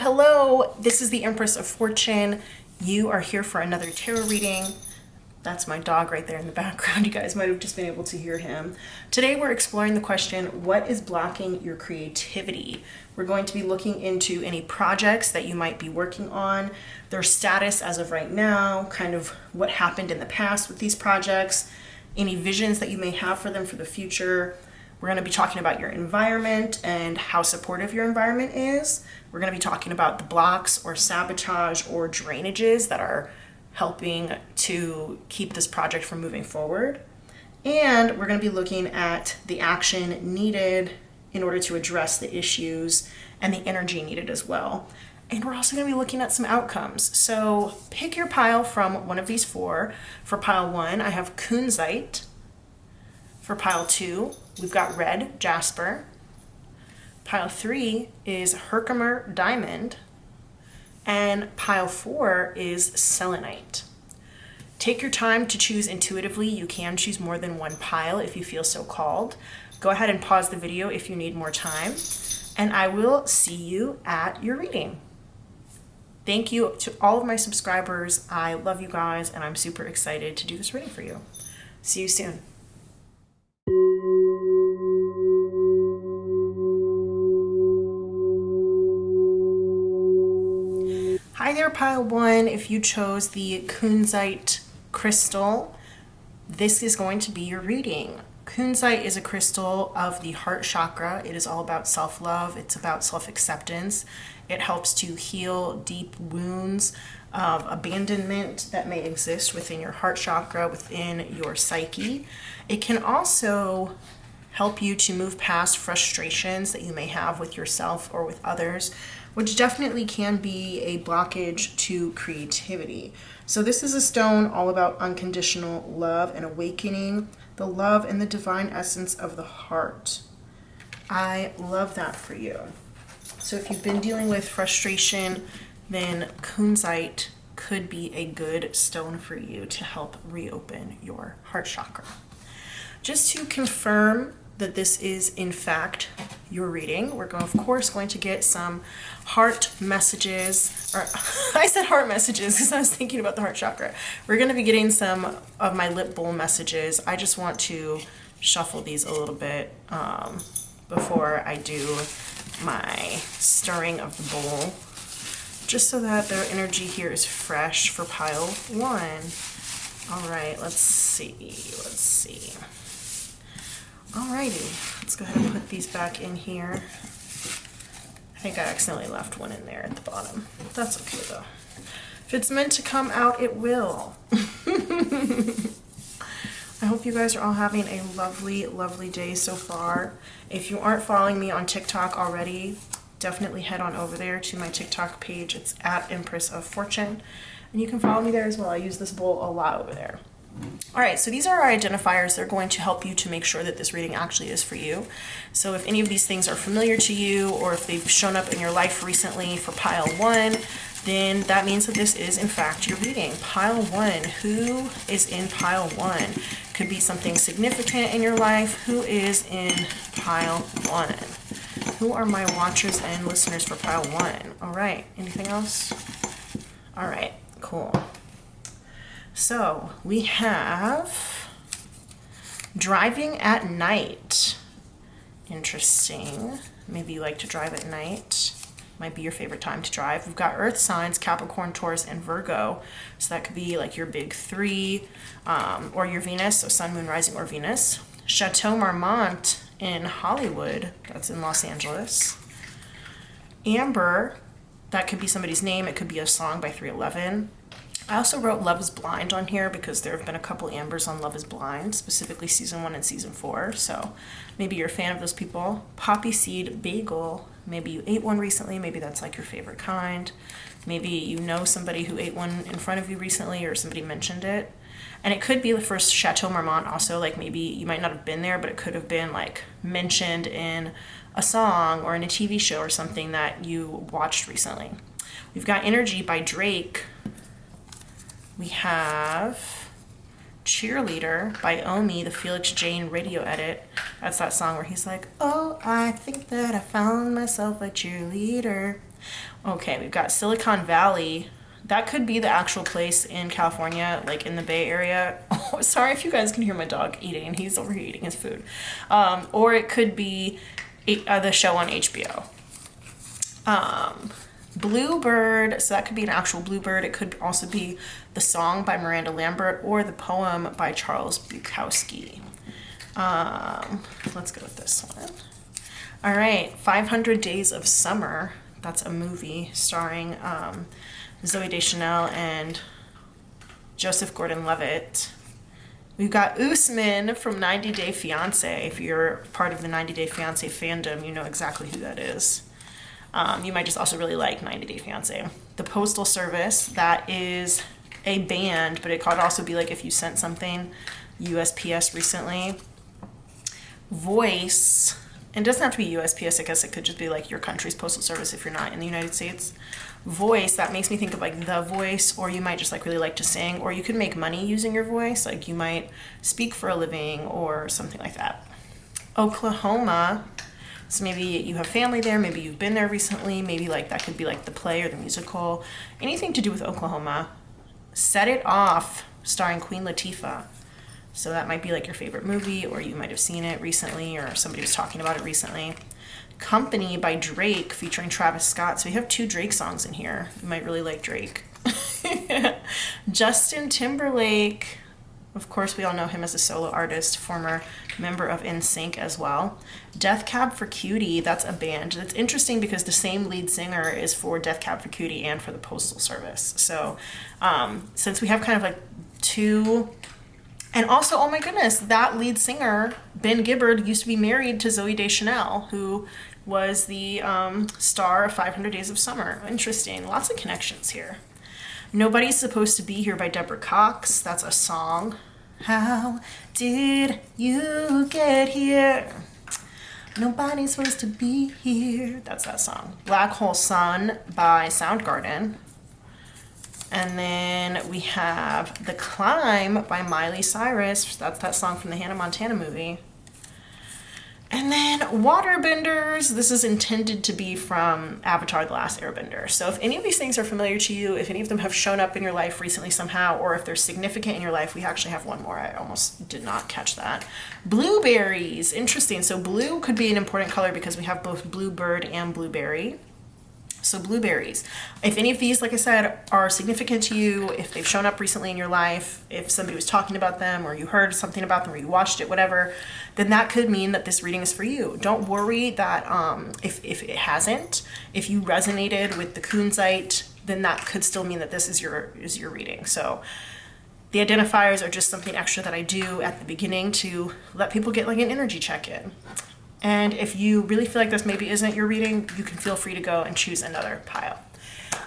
Hello, this is the Empress of Fortune. You are here for another tarot reading. That's my dog right there in the background. You guys might have just been able to hear him. Today we're exploring the question, what is blocking your creativity? We're going to be looking into any projects that you might be working on, their status as of right now, kind of what happened in the past with these projects, any visions that you may have for them for the future. We're going to be talking about your environment and how supportive your environment is. We're going to be talking about the blocks or sabotage or drainages that are helping to keep this project from moving forward. And we're going to be looking at the action needed in order to address the issues and the energy needed as well. And we're also going to be looking at some outcomes. So pick your pile from one of these four. For pile 1, I have kunzite. For pile 2, we've got red jasper. Pile 3 is Herkimer diamond. And pile 4 is selenite. Take your time to choose intuitively. You can choose more than one pile if you feel so called. Go ahead and pause the video if you need more time. And I will see you at your reading. Thank you to all of my subscribers. I love you guys and I'm super excited to do this reading for you. See you soon. Hi there, pile 1. If you chose the kunzite crystal, this is going to be your reading. Kunzite is a crystal of the heart chakra. It is all about self-love. It's about self-acceptance. It helps to heal deep wounds of abandonment that may exist within your heart chakra, within your psyche. It can also help you to move past frustrations that you may have with yourself or with others, which definitely can be a blockage to creativity. So this is a stone all about unconditional love and awakening the love and the divine essence of the heart. I love that for you. So if you've been dealing with frustration, then kunzite could be a good stone for you to help reopen your heart chakra. Just to confirm that this is in fact your reading, we're of course going to get some heart messages, or I said heart messages because I was thinking about the heart chakra. We're going to be getting some of my lip bowl messages. I just want to shuffle these a little bit before I do my stirring of the bowl, just so that their energy here is fresh for pile 1. All right, let's see. Alrighty, let's go ahead and put these back in here. I think I accidentally left one in there at the bottom. That's okay though. If it's meant to come out, it will. I hope you guys are all having a lovely, lovely day so far. If you aren't following me on TikTok already, definitely head on over there to my TikTok page. It's at Empress of Fortune. And you can follow me there as well. I use this bowl a lot over there. All right, so these are our identifiers. They're going to help you to make sure that this reading actually is for you. So if any of these things are familiar to you, or if they've shown up in your life recently for pile 1, then that means that this is in fact your reading. Pile 1, who is in pile 1? Could be something significant in your life. Who is in pile 1? Who are my watchers and listeners for pile 1? All right, anything else? All right, cool. So we have driving at night. Interesting. Maybe you like to drive at night. Might be your favorite time to drive. We've got earth signs, Capricorn, Taurus, and Virgo. So that could be like your big 3, or your Venus, so Sun, Moon, Rising, or Venus. Chateau Marmont in Hollywood. That's in Los Angeles. Amber, that could be somebody's name. It could be a song by 311. I also wrote Love is Blind on here because there have been a couple Ambers on Love is Blind, specifically season 1 and season 4. So maybe you're a fan of those people. Poppy seed bagel. Maybe you ate one recently. Maybe that's like your favorite kind. Maybe you know somebody who ate one in front of you recently, or somebody mentioned it. And it could be the first Chateau Marmont also, like maybe you might not have been there, but it could have been like mentioned in a song or in a TV show or something that you watched recently. We've got Energy by Drake. We have Cheerleader by Omi, the Felix Jane radio edit. That's that song where he's like, oh, I think that I found myself a cheerleader. Okay, we've got Silicon Valley. That could be the actual place in California, like in the Bay Area. Oh, sorry if you guys can hear my dog eating. He's over here eating his food. Or it could be the show on HBO. Bluebird, so that could be an actual bluebird. It could also be the song by Miranda Lambert or the poem by Charles Bukowski. Let's go with this one. All right, 500 Days of Summer. That's a movie starring Zooey Deschanel and Joseph Gordon-Levitt. We've got Usman from 90 Day Fiancé. If you're part of the 90 Day Fiancé fandom, you know exactly who that is. You might just also really like 90 Day Fiancé. The Postal Service, that is a band, but it could also be like if you sent something USPS recently. Voice, it doesn't have to be USPS, I guess it could just be like your country's postal service if you're not in the United States. Voice, that makes me think of like The Voice, or you might just like really like to sing, or you could make money using your voice, like you might speak for a living or something like that. Oklahoma, so maybe you have family there, maybe you've been there recently, maybe like that could be like the play or the musical, anything to do with Oklahoma. Set It Off, starring Queen Latifah. So that might be like your favorite movie, or you might have seen it recently, or somebody was talking about it recently. Company by Drake featuring Travis Scott. So we have 2 Drake songs in here. You might really like Drake. Justin Timberlake. Of course, we all know him as a solo artist, former member of NSYNC as well. Death Cab for Cutie, that's a band. That's interesting because the same lead singer is for Death Cab for Cutie and for the Postal Service. So since we have kind of like 2... And also, oh my goodness, that lead singer, Ben Gibbard, used to be married to Zooey Deschanel, who was the star of 500 Days of Summer. Interesting. Lots of connections here. Nobody's Supposed to Be Here by Deborah Cox. That's a song. How did you get here? Nobody's supposed to be here. That's that song. Black Hole Sun by Soundgarden. And then we have The Climb by Miley Cyrus. That's that song from the Hannah Montana movie. And then Waterbenders. This is intended to be from Avatar: The Last Airbender. So if any of these things are familiar to you, if any of them have shown up in your life recently somehow, or if they're significant in your life, we actually have one more. I almost did not catch that. Blueberries. Interesting. So blue could be an important color because we have both bluebird and blueberry. So blueberries. If any of these, like I said, are significant to you, if they've shown up recently in your life, if somebody was talking about them or you heard something about them or you watched it, whatever, then that could mean that this reading is for you. Don't worry that if it hasn't, if you resonated with the Kunzite, then that could still mean that this is your reading. So the identifiers are just something extra that I do at the beginning to let people get like an energy check-in. And if you really feel like this maybe isn't your reading, you can feel free to go and choose another pile.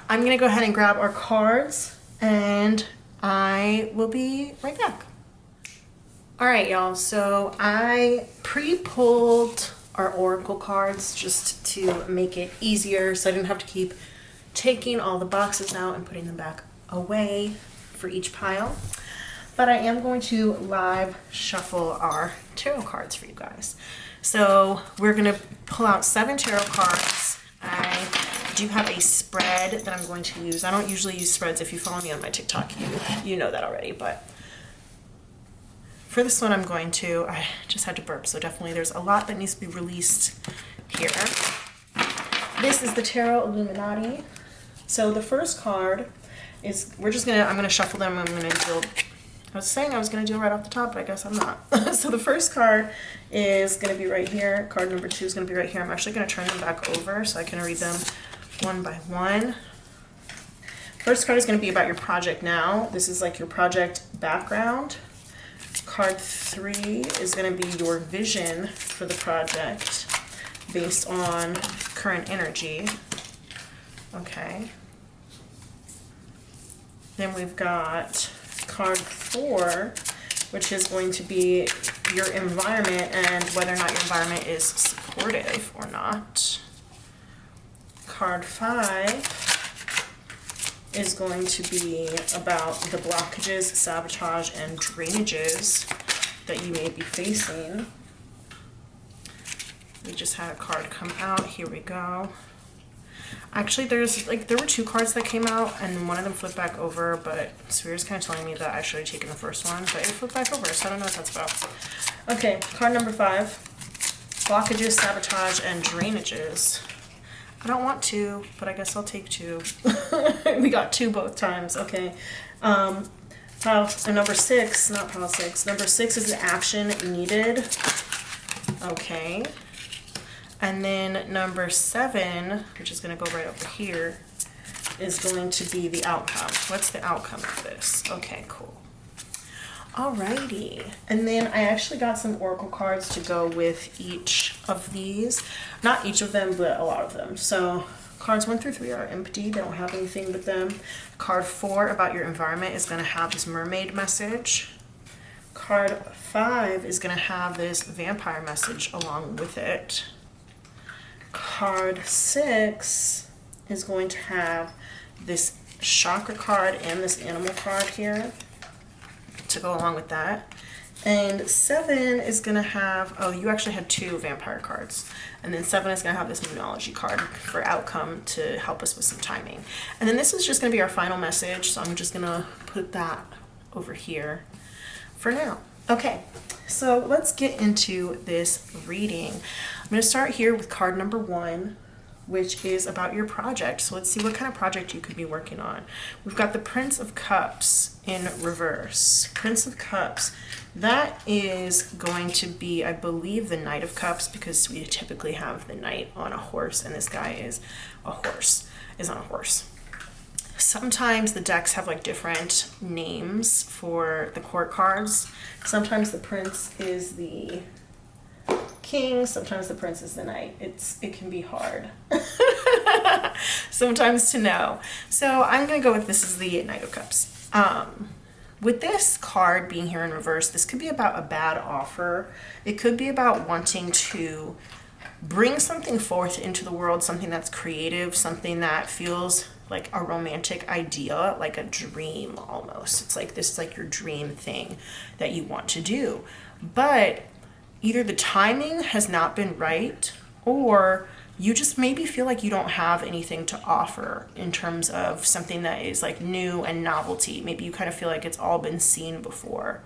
I'm going to go ahead and grab our cards, and I will be right back. All right, y'all. So I pre-pulled our oracle cards just to make it easier so I didn't have to keep taking all the boxes out and putting them back away for each pile. But I am going to live shuffle our tarot cards for you guys. So we're going to pull out 7 tarot cards. I do have a spread that I'm going to use. I don't usually use spreads. If you follow me on my TikTok, you know that already. But for this one, I just had to burp. So definitely there's a lot that needs to be released here. This is the Tarot Illuminati. So the first card is, I'm going to shuffle them. I'm going to deal. I was saying I was going to do it right off the top, but I guess I'm not. So the first card is going to be right here. Card number 2 is going to be right here. I'm actually going to turn them back over so I can read them one by one. First card is going to be about your project now. This is like your project background. Card 3 is going to be your vision for the project based on current energy. Okay. Then we've got card 4, which is going to be your environment and whether or not your environment is supportive or not. Card 5 is going to be about the blockages, sabotage, and drainages that you may be facing. We just had a card come out. Here we go. Actually, there were two cards that came out, and one of them flipped back over, but Spirit's kind of telling me that I should have taken the first one, but it flipped back over, so I don't know what that's about. Okay, card number 5. Blockages, sabotage, and drainages. I don't want 2, but I guess I'll take 2. We got 2 both times. Okay. Number 6, not pile 6. Number 6 is the action needed. Okay. And then number 7, which is going to go right over here, is going to be the outcome. What's the outcome of this? Okay, cool. Alrighty. And then I actually got some oracle cards to go with each of these. Not each of them, but a lot of them. So cards 1 through 3 are empty. They don't have anything with them. Card 4, about your environment, is going to have this mermaid message. Card 5 is going to have this vampire message along with it. Card 6 is going to have this chakra card and this animal card here to go along with that. And 7 is going to have, oh, you actually had 2 vampire cards. And then 7 is going to have this numerology card for outcome to help us with some timing. And then this is just going to be our final message, so I'm just going to put that over here for now. Okay, so let's get into this reading. I'm going to start here with card number 1, which is about your project. So let's see what kind of project you could be working on. We've got the Prince of Cups in reverse. Prince of Cups, that is going to be, I believe, the Knight of Cups, because we typically have the Knight on a horse, and this guy is on a horse. Sometimes the decks have like different names for the court cards. Sometimes the Prince is the King, sometimes the Prince is the Knight. It can be hard sometimes to know. So I'm going to go with this is the Knight of Cups. With this card being here in reverse, this could be about a bad offer. It could be about wanting to bring something forth into the world, something that's creative, something that feels like a romantic idea, like a dream almost. It's like this is like your dream thing that you want to do. But either the timing has not been right, or you just maybe feel like you don't have anything to offer in terms of something that is like new and novelty. Maybe you kind of feel like it's all been seen before.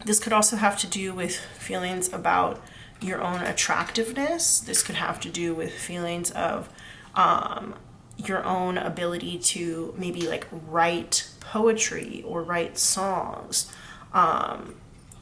This could also have to do with feelings about your own attractiveness. This could have to do with feelings of your own ability to maybe like write poetry or write songs.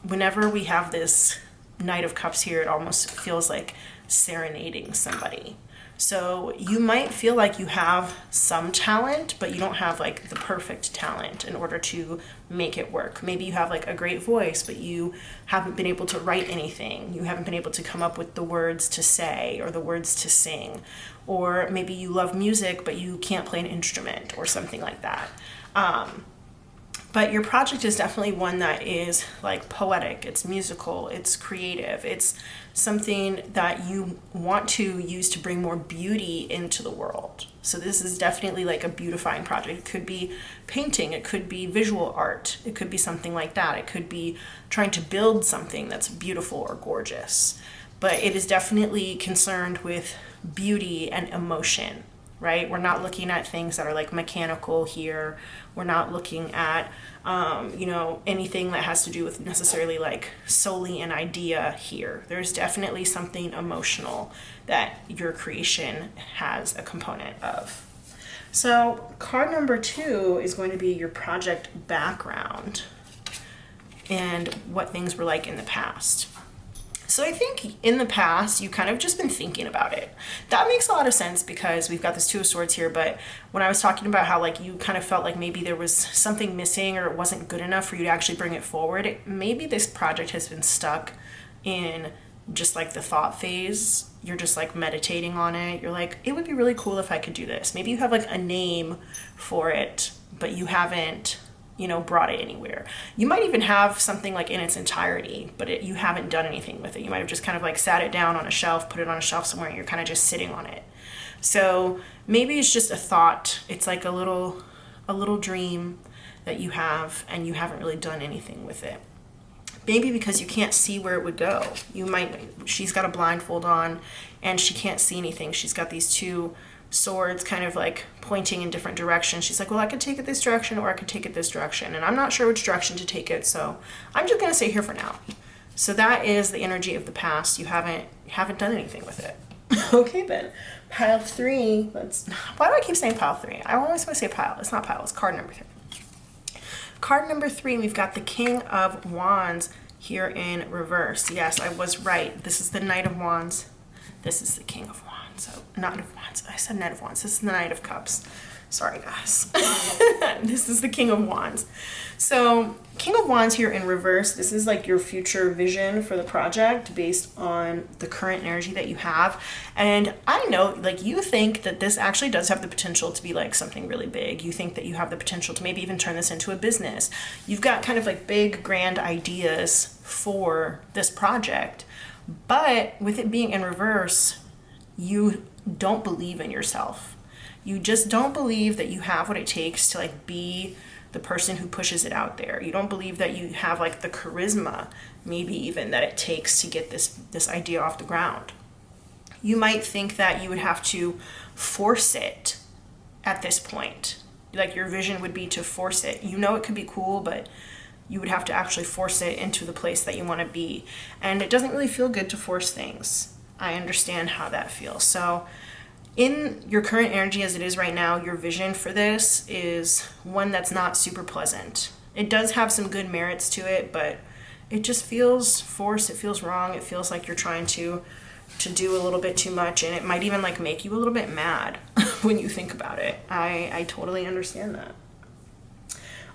Whenever we have this Knight of Cups here, it almost feels like serenading somebody. So you might feel like you have some talent, but you don't have like the perfect talent in order to make it work. Maybe you have like a great voice, but you haven't been able to write anything. You haven't been able to come up with the words to say or the words to sing. Or maybe you love music, but you can't play an instrument or something like that. But your project is definitely one that is like poetic, it's musical, it's creative, it's something that you want to use to bring more beauty into the world. So this is definitely like a beautifying project. It could be painting, it could be visual art, it could be something like that. It could be trying to build something that's beautiful or gorgeous. But it is definitely concerned with beauty and emotion, right? We're not looking at things that are like mechanical here. We're not looking at, anything that has to do with necessarily like solely an idea here. There's definitely something emotional that your creation has a component of. So card number 2 is going to be your project background and what things were like in the past. So I think in the past, you kind of just been thinking about it. That makes a lot of sense because we've got this 2 of Swords here, but when I was talking about how like you kind of felt like maybe there was something missing or it wasn't good enough for you to actually bring it forward, maybe this project has been stuck in just like the thought phase. You're just like meditating on it. You're like, it would be really cool if I could do this. Maybe you have like a name for it, but you haven't brought it anywhere. You might even have something like in its entirety, but you haven't done anything with it. You might have just kind of like sat it down on a shelf, put it on a shelf somewhere, and you're kind of just sitting on it. So maybe it's just a thought. It's like a little dream that you have, and you haven't really done anything with it. maybe because you can't see where it would go. She's got a blindfold on and she can't see anything. She's got these two swords kind of like pointing in different directions. She's like, well, I could take it this direction or I could take it this direction. And I'm not sure which direction to take it. So I'm just going to stay here for now. So that is the energy of the past. You haven't done anything with it. Okay, then. Pile 3. Why do I keep saying pile 3? I always want to say pile. It's not pile. It's card number 3. Card number 3, we've got the King of Wands here in reverse. Yes, I was right. This is the Knight of Wands. This is the King of Wands. So, Knight of Wands. I said Knight of Wands. This is the Knight of Cups. Sorry, guys. This is the King of Wands. So, King of Wands here in reverse, this is like your future vision for the project based on the current energy that you have. And I know, like, you think that this actually does have the potential to be like something really big. You think that you have the potential to maybe even turn this into a business. You've got kind of like big, grand ideas for this project. But with it being in reverse, you don't believe in yourself. You just don't believe that you have what it takes to like be the person who pushes it out there. You don't believe that you have like the charisma, maybe even that it takes to get this idea off the ground. You might think that you would have to force it at this point. Like your vision would be to force it. You know it could be cool, but you would have to actually force it into the place that you want to be. And it doesn't really feel good to force things. I understand how that feels. So in your current energy as it is right now, your vision for this is one that's not super pleasant. It does have some good merits to it, but it just feels forced. It feels wrong. It feels like you're trying to do a little bit too much, and it might even like make you a little bit mad when you think about it. I totally understand that.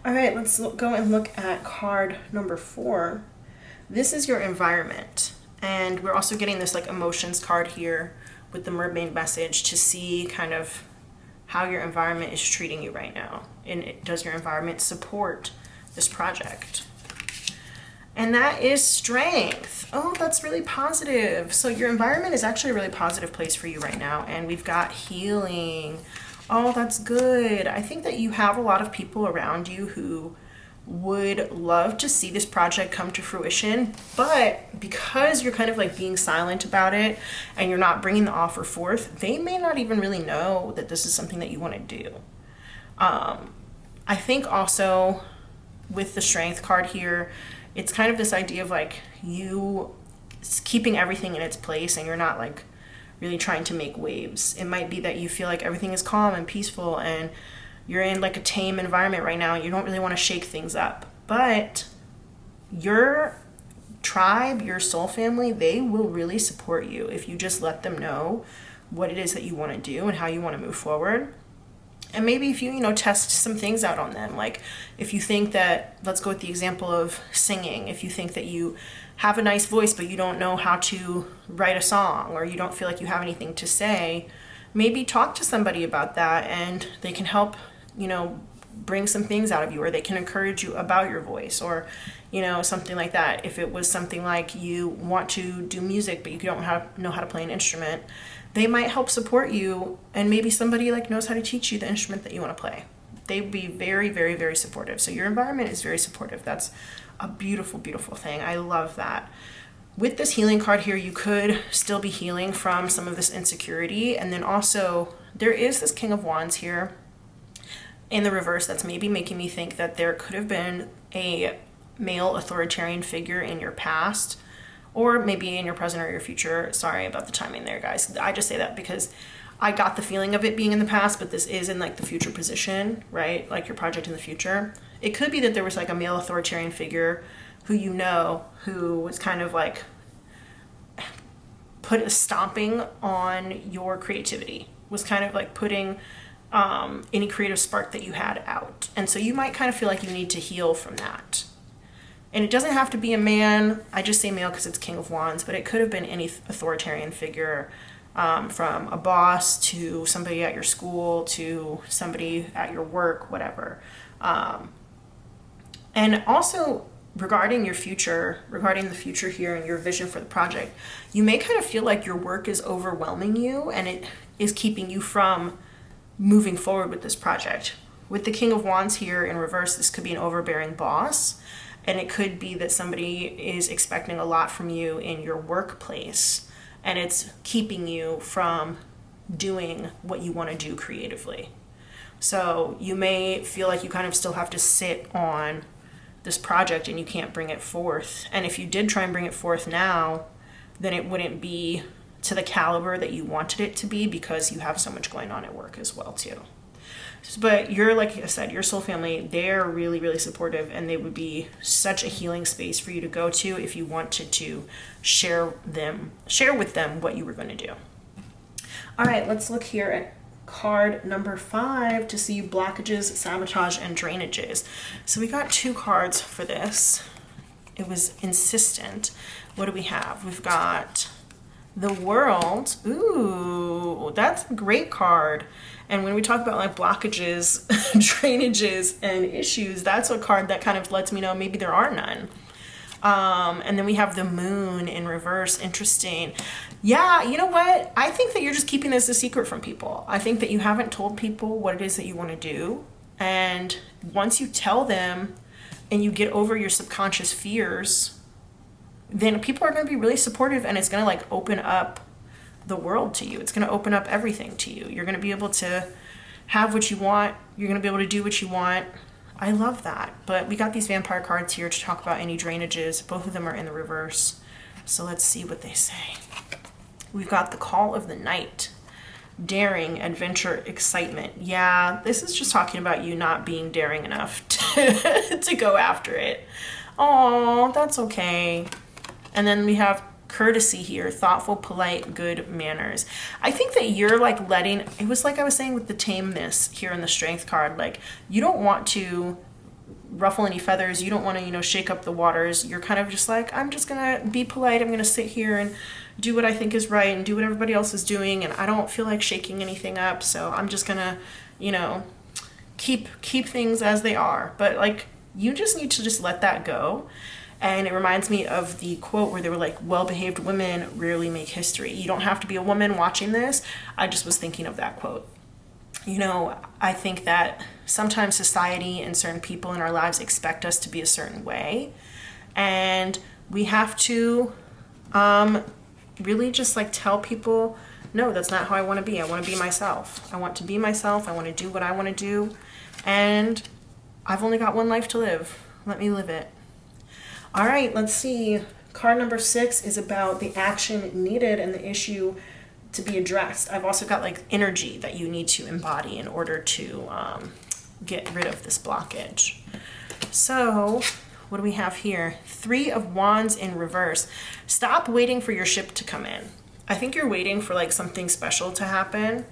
All right, let's go and look at card number 4. This is your environment, and we're also getting this like emotions card here with the mermaid message to see kind of how your environment is treating you right now. And does your environment support this project? And that is strength. Oh, that's really positive. So your environment is actually a really positive place for you right now. And we've got healing. Oh, that's good. I think that you have a lot of people around you who would love to see this project come to fruition, but because you're kind of like being silent about it and you're not bringing the offer forth, they may not even really know that this is something that you want to do. I think also with the strength card here, it's kind of this idea of like you keeping everything in its place and you're not like really trying to make waves. It might be that you feel like everything is calm and peaceful and you're in like a tame environment right now and you don't really want to shake things up. But your tribe, your soul family, they will really support you if you just let them know what it is that you want to do and how you want to move forward. And maybe if you test some things out on them, like if you think that, let's go with the example of singing, if you think that you have a nice voice but you don't know how to write a song or you don't feel like you have anything to say, maybe talk to somebody about that and they can help bring some things out of you, or they can encourage you about your voice, or something like that. If it was something like you want to do music but you don't know how to play an instrument, they might help support you, and maybe somebody like knows how to teach you the instrument that you want to play. They'd be very, very, very supportive. So your environment is very supportive. That's a beautiful, beautiful thing. I love that. With this healing card here, you could still be healing from some of this insecurity. And then also there is this King of Wands here in the reverse that's maybe making me think that there could have been a male authoritarian figure in your past, or maybe in your present or your future. Sorry about the timing there, guys. I just say that because I got the feeling of it being in the past, but this is in like the future position, right? Like your project in the future. It could be that there was like a male authoritarian figure who was kind of like put a stomping on your creativity, was kind of like putting any creative spark that you had out. And so you might kind of feel like you need to heal from that. And it doesn't have to be a man. I just say male because it's King of Wands, but it could have been any authoritarian figure, from a boss to somebody at your school to somebody at your work, whatever. And also regarding the future here and your vision for the project, you may kind of feel like your work is overwhelming you and it is keeping you from moving forward with this project. With the King of Wands here in reverse, this could be an overbearing boss. And it could be that somebody is expecting a lot from you in your workplace, and it's keeping you from doing what you want to do creatively. So you may feel like you kind of still have to sit on this project and you can't bring it forth. And if you did try and bring it forth now, then it wouldn't be to the caliber that you wanted it to be, because you have so much going on at work as well too. But you're, like I said, your soul family, they're really, really supportive, and they would be such a healing space for you to go to if you wanted to share with them what you were going to do. All right, let's look here at card number 5 to see blockages, sabotage, and drainages. So we got 2 cards for this. It was insistent. What do we have? We've got the World. Ooh, that's a great card. And when we talk about like blockages, drainages, and issues, that's a card that kind of lets me know maybe there are none. And then we have the Moon in reverse. Interesting. Yeah, you know what? I think that you're just keeping this a secret from people. I think that you haven't told people what it is that you want to do. And once you tell them and you get over your subconscious fears, then people are going to be really supportive, and it's going to like open up the world to you. It's going to open up everything to you. You're going to be able to have what you want. You're going to be able to do what you want. I love that. But we got these vampire cards here to talk about any drainages. Both of them are in the reverse. So let's see what they say. We've got the Call of the Night. Daring, adventure, excitement. Yeah, this is just talking about you not being daring enough to go after it. Oh, that's okay. And then we have courtesy here, thoughtful, polite, good manners. I think that you're like letting, it was like I was saying with the tameness here in the strength card, like you don't want to ruffle any feathers. You don't want to, shake up the waters. You're kind of just like, I'm just going to be polite. I'm going to sit here and do what I think is right and do what everybody else is doing. And I don't feel like shaking anything up. So I'm just going to, keep things as they are. But like, you just need to just let that go. And it reminds me of the quote where they were like, well-behaved women rarely make history. You don't have to be a woman watching this. I just was thinking of that quote. I think that sometimes society and certain people in our lives expect us to be a certain way. And we have to really just like tell people, no, that's not how I want to be. I want to be myself. I want to be myself. I want to do what I want to do. And I've only got one life to live. Let me live it. All right, let's see. Card number 6 is about the action needed and the issue to be addressed. I've also got like energy that you need to embody in order to get rid of this blockage. So what do we have here? 3 of Wands in reverse. Stop waiting for your ship to come in. I think you're waiting for like something special to happen.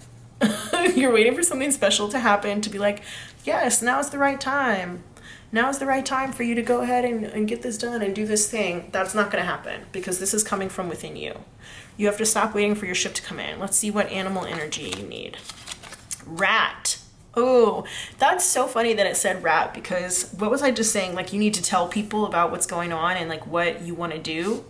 You're waiting for something special to happen to be like, yes, now's the right time. Now's the right time for you to go ahead and get this done and do this thing. That's not going to happen because this is coming from within you. You have to stop waiting for your ship to come in. Let's see what animal energy you need. Rat. Oh, that's so funny that it said rat, because what was I just saying? Like, you need to tell people about what's going on and like what you want to do.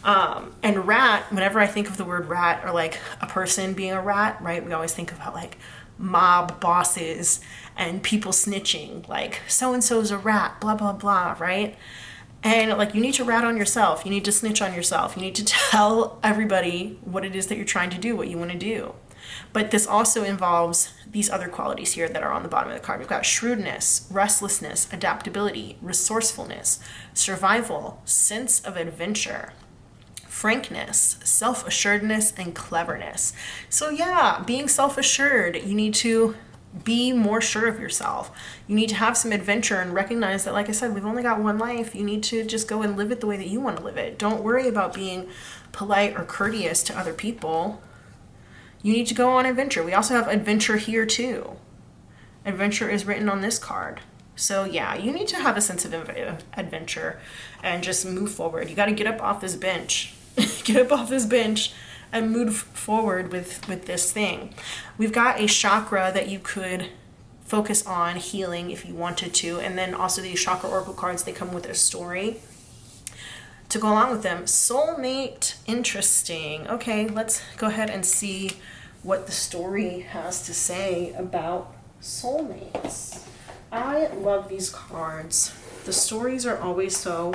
And rat, whenever I think of the word rat or like a person being a rat, right? We always think about like mob bosses and people snitching, like so-and-so's a rat, blah, blah, blah, right? And like, you need to rat on yourself. You need to snitch on yourself. You need to tell everybody what it is that you're trying to do, what you want to do. But this also involves these other qualities here that are on the bottom of the card. We've got shrewdness, restlessness, adaptability, resourcefulness, survival, sense of adventure, frankness, self-assuredness, and cleverness. So yeah, being self-assured, you need to be more sure of yourself. You need to have some adventure and recognize that, like I said, we've only got one life. You need to just go and live it the way that you want to live it. Don't worry about being polite or courteous to other people. You need to go on adventure. We also have adventure here too. Adventure is written on this card. So yeah, you need to have a sense of adventure and just move forward. You got to get up off this bench. Get up off this bench and move forward with this thing. We've got a chakra that you could focus on healing if you wanted to. And then also these chakra oracle cards, they come with a story to go along with them. Soulmate, interesting. Okay, let's go ahead and see what the story has to say about soulmates. I love these cards. The stories are always so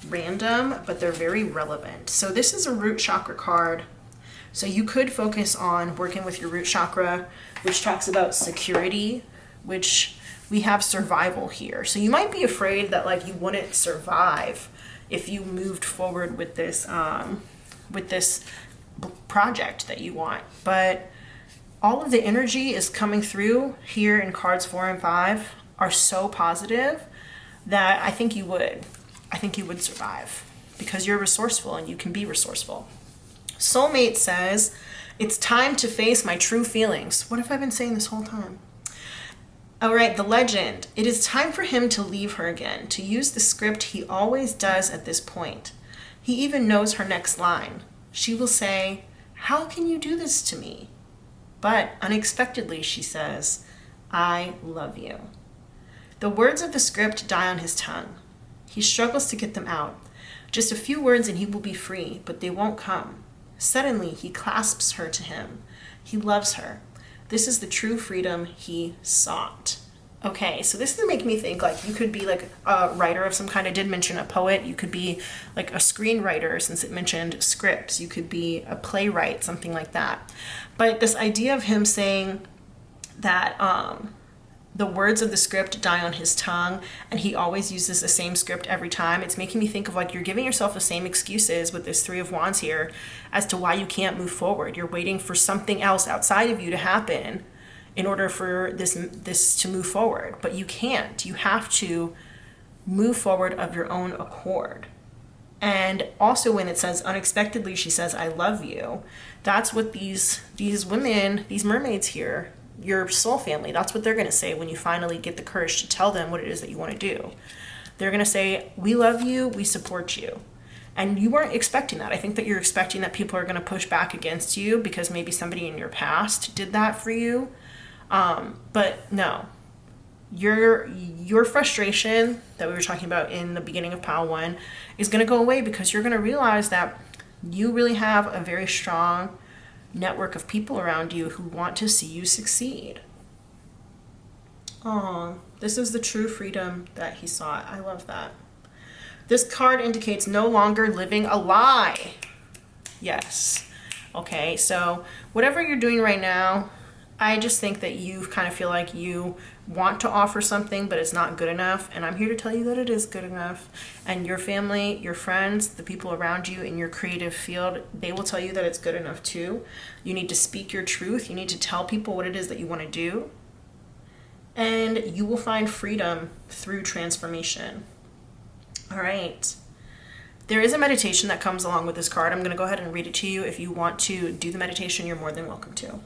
random, but they're very relevant. So this is a root chakra card. So you could focus on working with your root chakra, which talks about security, which we have survival here. So you might be afraid that like you wouldn't survive if you moved forward with this project that you want. But all of the energy is coming through here in cards 4 and 5 are so positive that I think you would survive because you're resourceful and you can be resourceful. Soulmate says, it's time to face my true feelings. What have I been saying this whole time? All right, the legend. It is time for him to leave her again, to use the script he always does at this point. He even knows her next line. She will say, how can you do this to me? But unexpectedly, she says, I love you. The words of the script die on his tongue. He struggles to get them out. Just a few words and he will be free, but they won't come. Suddenly, he clasps her to him. He loves her. This is the true freedom he sought. Okay, so this is making me think like you could be like a writer of some kind. I did mention a poet. You could be like a screenwriter since it mentioned scripts. You could be a playwright, something like that. But this idea of him saying that the words of the script die on his tongue and he always uses the same script every time, it's making me think of like you're giving yourself the same excuses with this 3 of Wands here as to why you can't move forward. You're waiting for something else outside of you to happen in order for this to move forward, but you can't. You have to move forward of your own accord. And also when it says unexpectedly she says I love you, that's what these women, these mermaids here, your soul family, that's what they're going to say when you finally get the courage to tell them what it is that you want to do. They're going to say, we love you, we support you. And you weren't expecting that. I think that you're expecting that people are going to push back against you because maybe somebody in your past did that for you. But no, your frustration that we were talking about in the beginning of pile 1 is going to go away because you're going to realize that you really have a very strong network of people around you who want to see you succeed. Oh, this is the true freedom that he sought. I love that. This card indicates no longer living a lie. Yes. Okay, so whatever you're doing right now, I just think that you kind of feel like you want to offer something, but it's not good enough. And I'm here to tell you that it is good enough. And your family, your friends, the people around you in your creative field, they will tell you that it's good enough too. You need to speak your truth. You need to tell people what it is that you want to do. And you will find freedom through transformation. All right. There is a meditation that comes along with this card. I'm going to go ahead and read it to you. If you want to do the meditation, you're more than welcome to.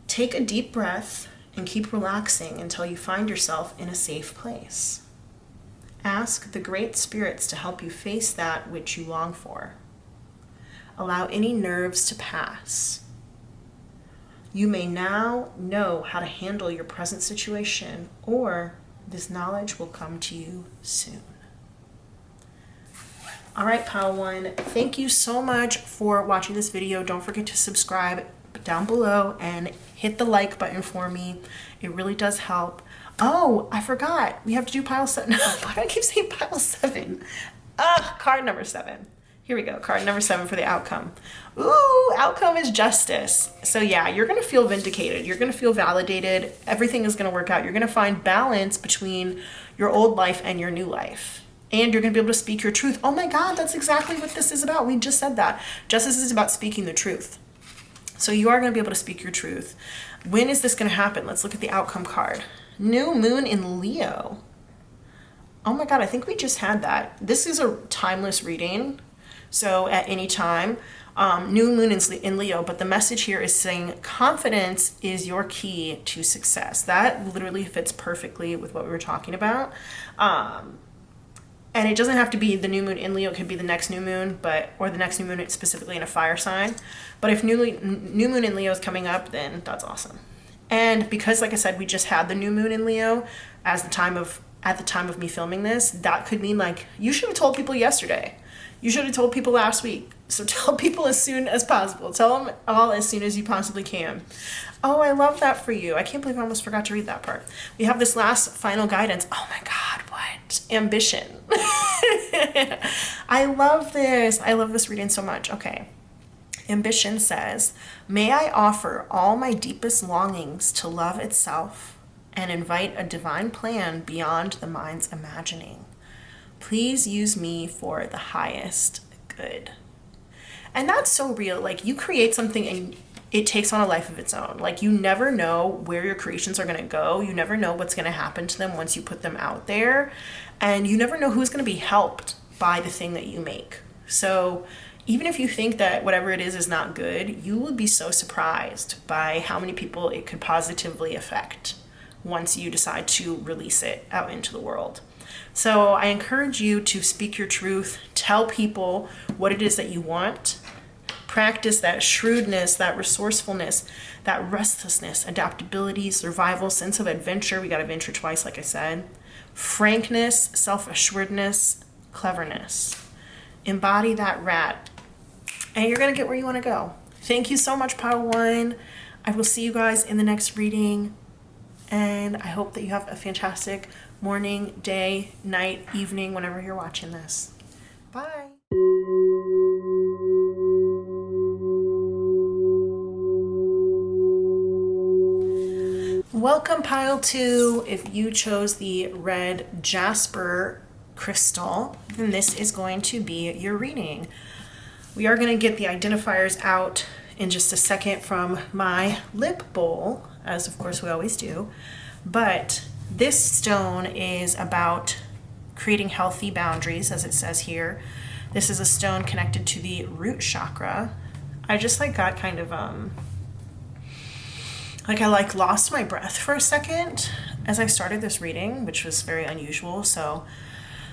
Take a deep breath and keep relaxing until you find yourself in a safe place. Ask the great spirits to help you face that which you long for. Allow any nerves to pass. You may now know how to handle your present situation, or this knowledge will come to you soon. All right, pile 1, thank you so much for watching this video. Don't forget to subscribe down below and hit the like button for me. It really does help. Oh, I forgot. We have to do pile 7. No, why do I keep saying pile 7? Card number 7. Here we go. Card number 7 for the outcome. Ooh, outcome is justice. So yeah, you're going to feel vindicated. You're going to feel validated. Everything is going to work out. You're going to find balance between your old life and your new life. And you're going to be able to speak your truth. Oh my God, that's exactly what this is about. We just said that. Justice is about speaking the truth. So you are going to be able to speak your truth. When is this going to happen? Let's look at the outcome card. New moon in Leo. Oh my God, I think we just had that. This is a timeless reading. So at any time, new moon in Leo, but the message here is saying confidence is your key to success. That literally fits perfectly with what we were talking about. And it doesn't have to be the new moon in Leo. It could be the next new moon, or the next new moon specifically in a fire sign. But if new moon in Leo is coming up, then that's awesome. And because, like I said, we just had the new moon in Leo at the time of me filming this, that could mean like you should have told people yesterday. You should have told people last week. So tell people as soon as possible. Tell them all as soon as you possibly can. Oh, I love that for you. I can't believe I almost forgot to read that part. We have this last final guidance. Oh my God, what? Ambition. I love this. I love this reading so much. Okay. Ambition says, may I offer all my deepest longings to love itself and invite a divine plan beyond the mind's imagining. Please use me for the highest good. And that's so real. Like, you create something and it takes on a life of its own. Like, you never know where your creations are going to go. You never know what's going to happen to them once you put them out there. And you never know who's going to be helped by the thing that you make. So even if you think that whatever it is not good, you will be so surprised by how many people it could positively affect once you decide to release it out into the world. So I encourage you to speak your truth, tell people what it is that you want. Practice that shrewdness, that resourcefulness, that restlessness, adaptability, survival, sense of adventure. We got adventure twice, like I said. Frankness, self-assuredness, cleverness. Embody that rat, and you're going to get where you want to go. Thank you so much, Pile 1. I will see you guys in the next reading, and I hope that you have a fantastic morning, day, night, evening, whenever you're watching this. Bye. Welcome, Pile 2. If you chose the red jasper crystal, then this is going to be your reading. We are going to get the identifiers out in just a second from my lip bowl, as of course we always do. But this stone is about creating healthy boundaries, as it says here. This is a stone connected to the root chakra. I just got kind of I lost my breath for a second as I started this reading, which was very unusual. So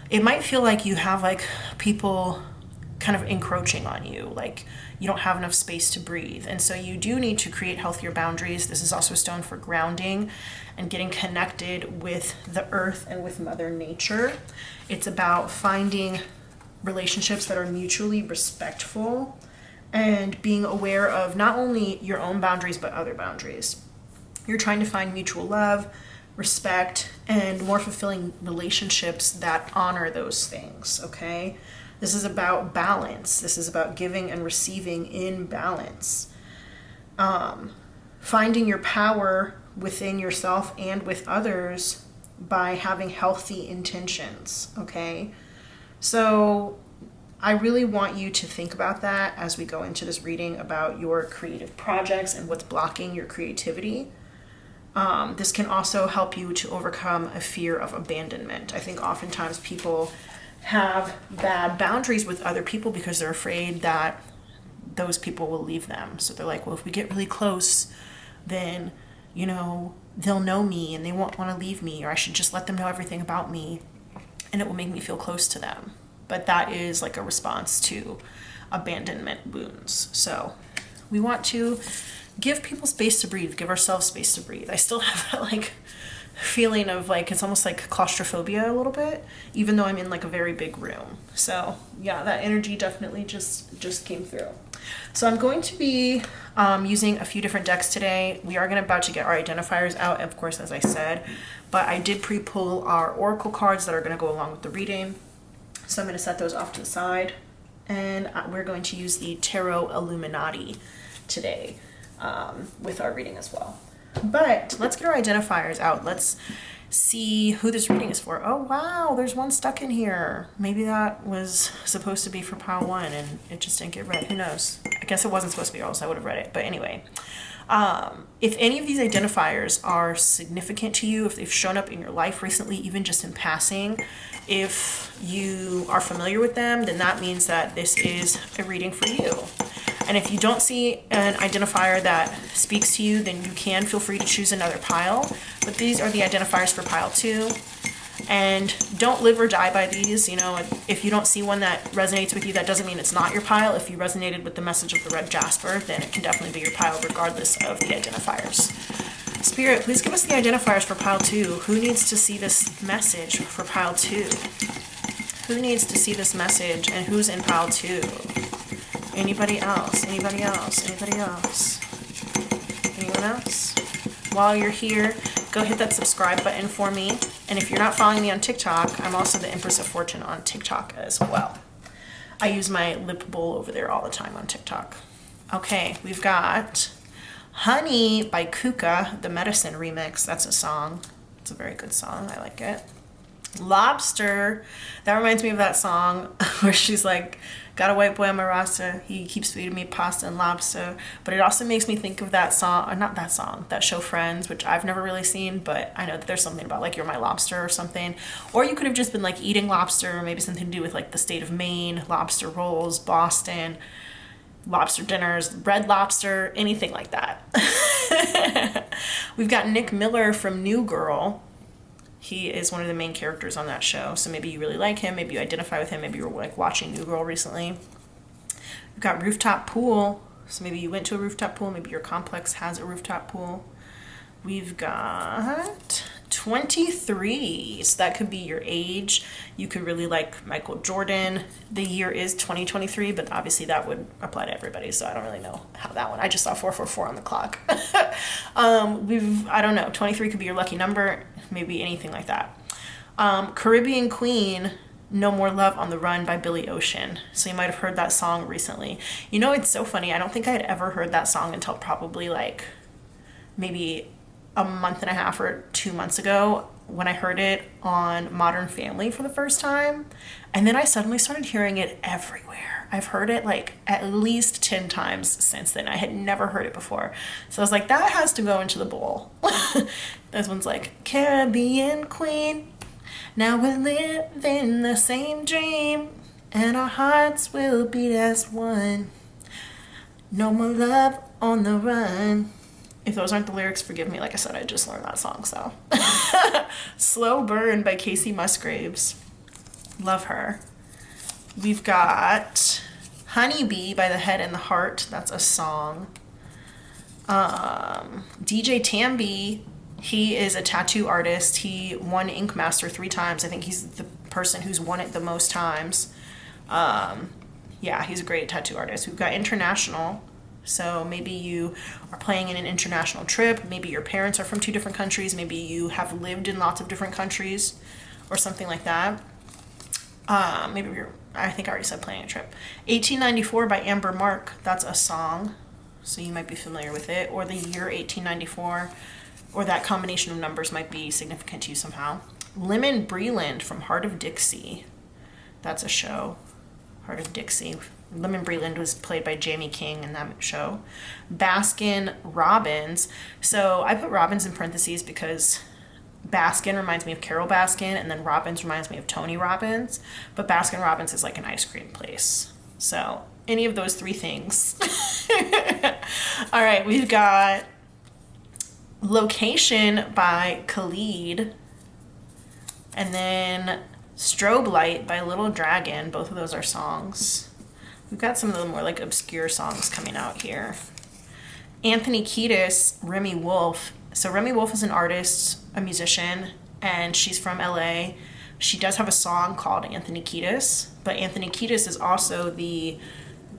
it might feel like you have people kind of encroaching on you, like you don't have enough space to breathe. And so you do need to create healthier boundaries. This is also a stone for grounding and getting connected with the earth and with Mother Nature. It's about finding relationships that are mutually respectful and being aware of not only your own boundaries, but other boundaries. You're trying to find mutual love, respect, and more fulfilling relationships that honor those things, okay? This is about balance. This is about giving and receiving in balance. Finding your power within yourself and with others by having healthy intentions, okay? So I really want you to think about that as we go into this reading about your creative projects and what's blocking your creativity. This can also help you to overcome a fear of abandonment. I think oftentimes people have bad boundaries with other people because they're afraid that those people will leave them. So they're like, well, if we get really close, then, they'll know me and they won't want to leave me, or I should just let them know everything about me and it will make me feel close to them. But that is a response to abandonment wounds. So we want to give people space to breathe, give ourselves space to breathe. I still have that feeling of it's almost like claustrophobia a little bit, even though I'm in a very big room. So yeah, that energy definitely just came through. So I'm going to be using a few different decks today. We are about to get our identifiers out, of course, as I said, but I did pre-pull our oracle cards that are going to go along with the reading. So I'm going to set those off to the side, and we're going to use the Tarot Illuminati today with our reading as well. But let's get our identifiers out. Let's see who this reading is for. Oh, wow, there's one stuck in here. Maybe that was supposed to be for pile 1 and it just didn't get read. Who knows? I guess it wasn't supposed to be, or else I would have read it. But anyway, if any of these identifiers are significant to you, if they've shown up in your life recently, even just in passing, if you are familiar with them, then that means that this is a reading for you. And if you don't see an identifier that speaks to you, then you can feel free to choose another pile. But these are the identifiers for pile 2. And don't live or die by these. If you don't see one that resonates with you, that doesn't mean it's not your pile. If you resonated with the message of the red jasper, then it can definitely be your pile regardless of the identifiers. Spirit, please give us the identifiers for pile 2. Who needs to see this message for pile 2? Who needs to see this message and who's in pile 2? Anybody else? Anybody else? Anybody else? Anyone else? while you're here, go hit that subscribe button for me. And if you're not following me on TikTok, I'm also the Empress of Fortune on TikTok as well. I use my lip bowl over there all the time on TikTok. Okay, we've got Honey by Kuka, the Medicine remix. That's a song. It's a very good song. I like it. Lobster, that reminds me of that song where she's like, got a white boy on my roster, he keeps feeding me pasta and lobster. But it also makes me think of that song, or not that song, that show Friends, which I've never really seen, but I know that there's something about like you're my lobster or something. Or you could have just been like eating lobster, maybe something to do with like the state of Maine, lobster rolls, Boston, lobster dinners, Red Lobster, anything like that. We've got Nick Miller from New Girl. He is one of the main characters on that show, so maybe you really like him, maybe you identify with him, maybe you were like watching New Girl recently. We've got Rooftop Pool, so maybe you went to a rooftop pool, maybe your complex has a rooftop pool. We've got 23, so that could be your age. You could really like Michael Jordan. The year is 2023, but obviously that would apply to everybody, so I don't really know how that one. I just saw 444 on the clock. I don't know, 23 could be your lucky number, maybe anything like that. Caribbean Queen, No More Love on the Run by Billy Ocean. So you might have heard that song recently. You know, it's so funny. I don't think I had ever heard that song until probably like maybe a month and a half or 2 months ago when I heard it on Modern Family for the first time. And then I suddenly started hearing it everywhere. I've heard it like at least 10 times since then. I had never heard it before. So I was like, that has to go into the bowl. This one's like, Caribbean Queen, now we're living the same dream, and our hearts will beat as one. No more love on the run. If those aren't the lyrics, forgive me. Like I said, I just learned that song, so. Slow Burn by Casey Musgraves. Love her. We've got Honeybee by The Head and the Heart. That's a song. DJ Tambi, he is a tattoo artist. He won Ink Master 3 times. I think he's the person who's won it the most times. Yeah, he's a great tattoo artist. We've got International. So maybe you are playing in an international trip, maybe your parents are from 2 different countries, maybe you have lived in lots of different countries or something like that. Maybe I think I already said planning a trip. 1894 by Amber Mark, that's a song, so you might be familiar with it, or the year 1894, or that combination of numbers might be significant to you somehow. Lemon Breland from Heart of Dixie, that's a show, Heart of Dixie. Lemon Breland was played by Jamie King in that show. Baskin Robbins. So I put Robbins in parentheses because Baskin reminds me of Carol Baskin, and then Robbins reminds me of Tony Robbins. But Baskin Robbins is like an ice cream place. So any of those 3 things. All right, we've got Location by Khalid. And then Strobe Light by Little Dragon. Both of those are songs. We've got some of the more like obscure songs coming out here. Anthony Kiedis, Remy Wolf. So Remy Wolf is an artist, a musician, and she's from LA. She does have a song called Anthony Kiedis, but Anthony Kiedis is also the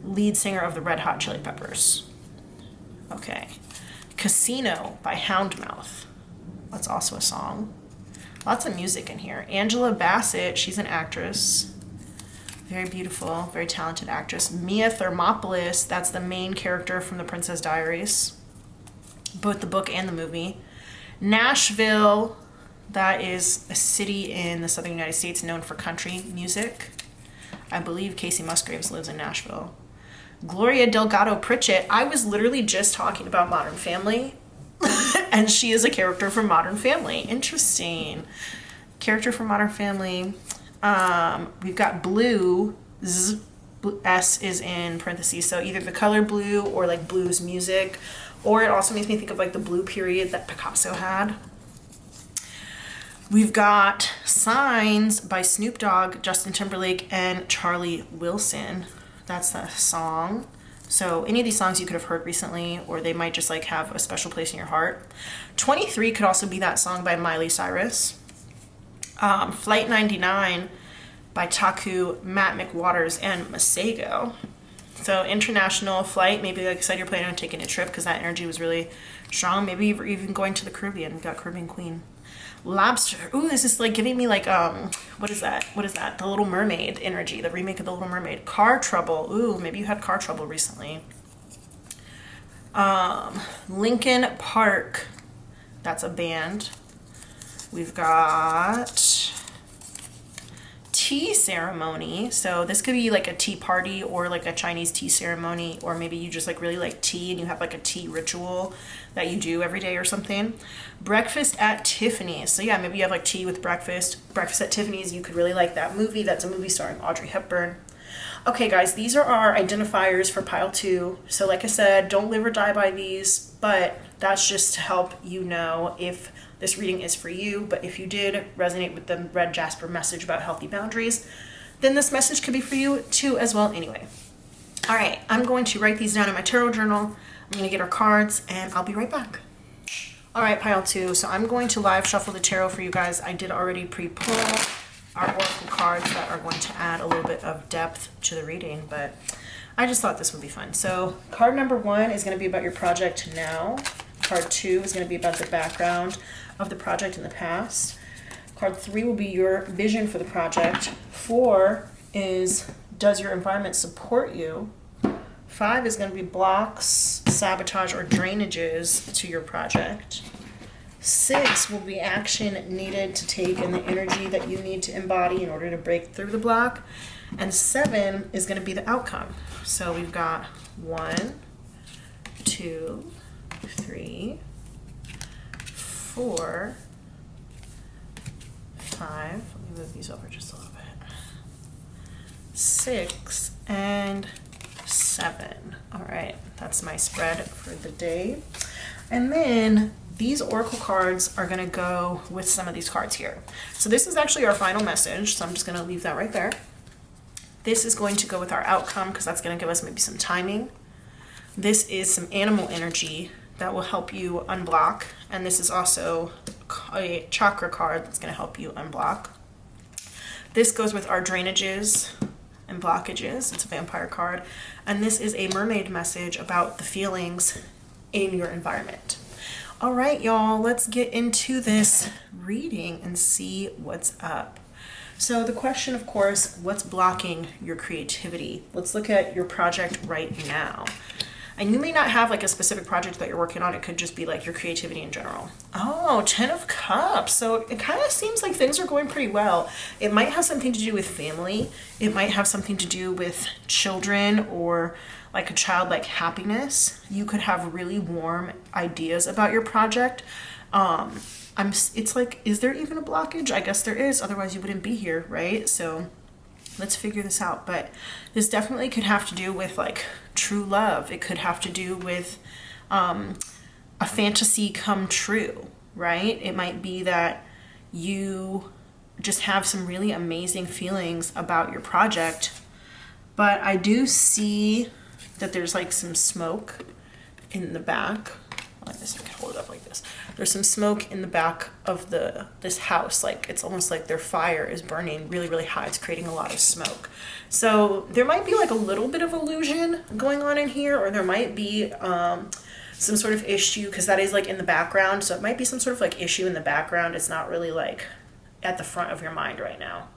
lead singer of the Red Hot Chili Peppers. Okay. Casino by Houndmouth. That's also a song. Lots of music in here. Angela Bassett, she's an actress. Very beautiful, very talented actress. Mia Thermopolis, that's the main character from The Princess Diaries, both the book and the movie. Nashville, that is a city in the southern United States known for country music. I believe Casey Musgraves lives in Nashville. Gloria Delgado Pritchett, I was literally just talking about Modern Family, and she is a character from Modern Family. Interesting. Character from Modern Family. We've got blue, S is in parentheses, so either the color blue or like blues music, or it also makes me think of like the blue period that Picasso had. We've got Signs by Snoop Dogg, Justin Timberlake, and Charlie Wilson. That's the song. So any of these songs you could have heard recently, or they might just like have a special place in your heart. 23 could also be that song by Miley Cyrus. Flight 99 by Taku, Matt McWaters, and Masego. So international flight, maybe like I said, you're planning on taking a trip because that energy was really strong. Maybe you're even going to the Caribbean. We've got Caribbean Queen. Lobster. Ooh, this is like giving me like, what is that? What is that? The Little Mermaid energy, the remake of The Little Mermaid. Car trouble. Ooh, maybe you had car trouble recently. Lincoln Park. That's a band. We've got tea ceremony. So this could be like a tea party or like a Chinese tea ceremony, or maybe you just like really like tea and you have like a tea ritual that you do every day or something. Breakfast at Tiffany's. So yeah, maybe you have like tea with breakfast. Breakfast at Tiffany's, you could really like that movie. That's a movie starring Audrey Hepburn. Okay guys, these are our identifiers for pile 2. So like I said, don't live or die by these, but that's just to help you know if this reading is for you. But if you did resonate with the red Jasper message about healthy boundaries, then this message could be for you too as well anyway. All right, I'm going to write these down in my tarot journal. I'm going to get our cards and I'll be right back. All right, pile 2. So I'm going to live shuffle the tarot for you guys. I did already pre-pull our oracle cards that are going to add a little bit of depth to the reading, but I just thought this would be fun. So card number 1 is going to be about your project now. Card 2 is going to be about the background of the project in the past. Card 3 will be your vision for the project. 4 is, does your environment support you? 5 is going to be blocks, sabotage, or drainages to your project. 6 will be action needed to take and the energy that you need to embody in order to break through the block. And 7 is going to be the outcome. So we've got 1, 2, 3, 4, 5. Let me move these over just a little bit. 6 and 7. All right, that's my spread for the day. And then these oracle cards are going to go with some of these cards here. So this is actually our final message, so I'm just going to leave that right there. This is going to go with our outcome because that's going to give us maybe some timing. This is some animal energy that will help you unblock, and this is also a chakra card that's going to help you unblock. This goes with our drainages and blockages. It's a vampire card, and this is a mermaid message about the feelings in your environment. All right, y'all, let's get into this reading and see what's up. So the question, of course, what's blocking your creativity? Let's look at your project right now. And you may not have like a specific project that you're working on. It could just be like your creativity in general. Oh, 10 of Cups. So it kind of seems like things are going pretty well. It might have something to do with family. It might have something to do with children or like a childlike happiness. You could have really warm ideas about your project. It's like, is there even a blockage? I guess there is, otherwise you wouldn't be here, right? So let's figure this out. But this definitely could have to do with like true love. It could have to do with a fantasy come true, right? It might be that you just have some really amazing feelings about your project. But I do see that there's like some smoke in the back. I guess I can hold it up like this. There's some smoke in the back of this house. Like it's almost like their fire is burning really, really high. It's creating a lot of smoke. So there might be like a little bit of illusion going on in here, or there might be some sort of issue, because that is like in the background. So it might be some sort of like issue in the background. It's not really like at the front of your mind right now.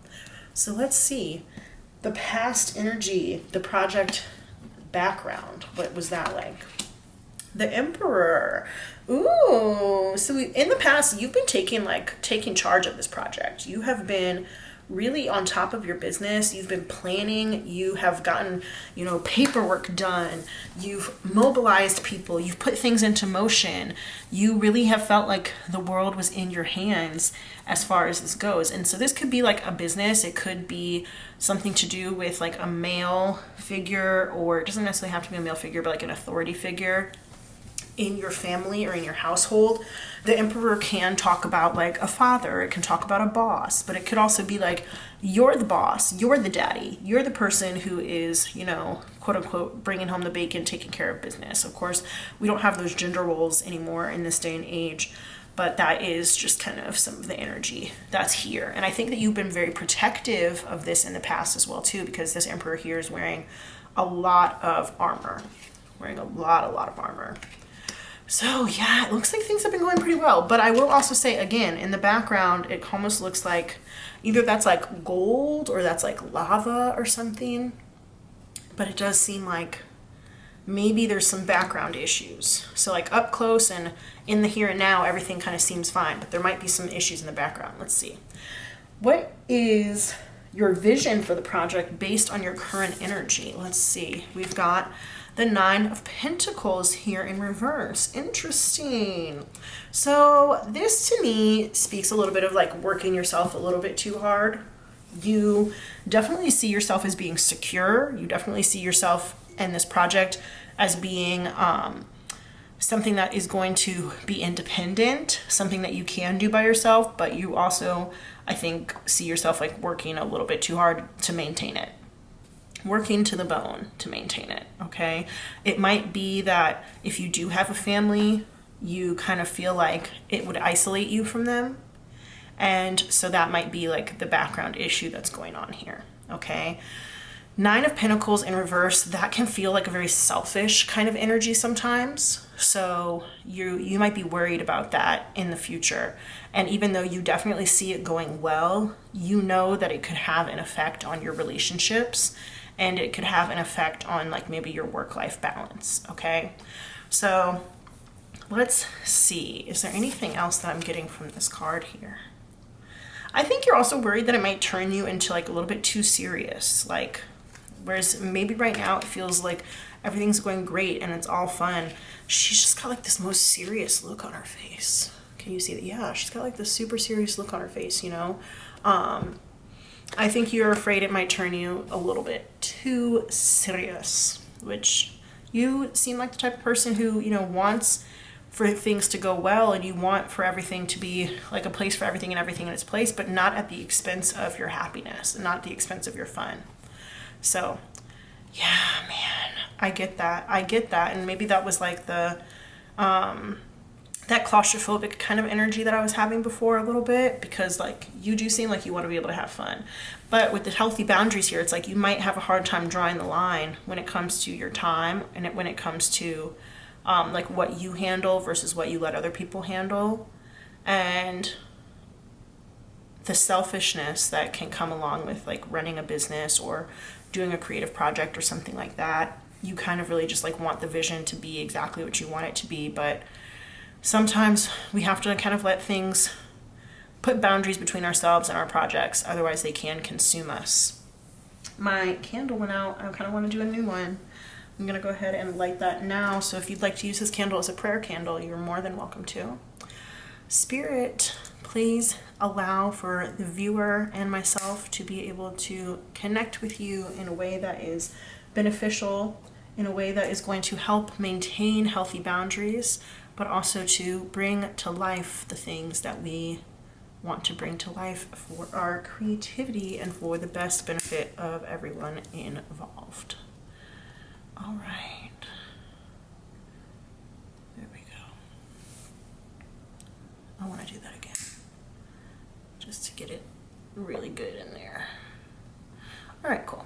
So let's see. The past energy, the project background, what was that like? The Emperor. Ooh, so in the past, you've been taking charge of this project. You have been really on top of your business. You've been planning. You have gotten, paperwork done. You've mobilized people. You've put things into motion. You really have felt like the world was in your hands as far as this goes. And so this could be like a business. It could be something to do with like a male figure, or it doesn't necessarily have to be a male figure, but like an authority figure in your family or in your household. The Emperor can talk about like a father, it can talk about a boss, but it could also be like you're the boss, you're the daddy, you're the person who is, quote unquote, bringing home the bacon, taking care of business. Of course, we don't have those gender roles anymore in this day and age, but that is just kind of some of the energy that's here. And I think that you've been very protective of this in the past as well too, because this Emperor here is wearing a lot of armor. Wearing a lot of armor. So yeah, it looks like things have been going pretty well. But I will also say, again, in the background, it almost looks like either that's like gold or that's like lava or something. But it does seem like maybe there's some background issues. So like up close and in the here and now, everything kind of seems fine. But there might be some issues in the background. Let's see. What is your vision for the project based on your current energy? Let's see. We've got the 9 of Pentacles here in reverse. Interesting. So this to me speaks a little bit of like working yourself a little bit too hard. You definitely see yourself as being secure. You definitely see yourself in this project as being something that is going to be independent, something that you can do by yourself, but you also, I think, see yourself like working a little bit too hard to maintain it. Working to the bone to maintain it, okay? It might be that if you do have a family, you kind of feel like it would isolate you from them. And so that might be like the background issue that's going on here, okay? 9 of Pentacles in reverse, that can feel like a very selfish kind of energy sometimes. So you might be worried about that in the future. And even though you definitely see it going well, you know that it could have an effect on your relationships, and it could have an effect on like maybe your work-life balance, okay? So let's see, is there anything else that I'm getting from this card here? I think you're also worried that it might turn you into like a little bit too serious, like, whereas maybe right now it feels like everything's going great and it's all fun. She's just got like this most serious look on her face. Can you see that? Yeah, she's got like this super serious look on her face, you know? I think you're afraid it might turn you a little bit too serious, which you seem like the type of person who, you know, wants for things to go well, and you want for everything to be like a place for everything and everything in its place, but not at the expense of your happiness and not at the expense of your fun. So yeah, man, I get that. And maybe that was like the, that claustrophobic kind of energy that I was having before a little bit, because like you do seem like you want to be able to have fun. But with the healthy boundaries here, it's like you might have a hard time drawing the line when it comes to your time and when it comes to like what you handle versus what you let other people handle. And the selfishness that can come along with like running a business or doing a creative project or something like that. You kind of really just like want the vision to be exactly what you want it to be, but sometimes we have to kind of let things put boundaries between ourselves and our projects, otherwise they can consume us. My candle went out. I kind of want to do a new one. I'm going to go ahead and light that now. So if you'd like to use this candle as a prayer candle, you're more than welcome to. Spirit, please allow for the viewer and myself to be able to connect with you in a way that is beneficial, in a way that is going to help maintain healthy boundaries, but also to bring to life the things that we want to bring to life for our creativity and for the best benefit of everyone involved. All right. There we go. I want to do that again, just to get it really good in there. All right, cool.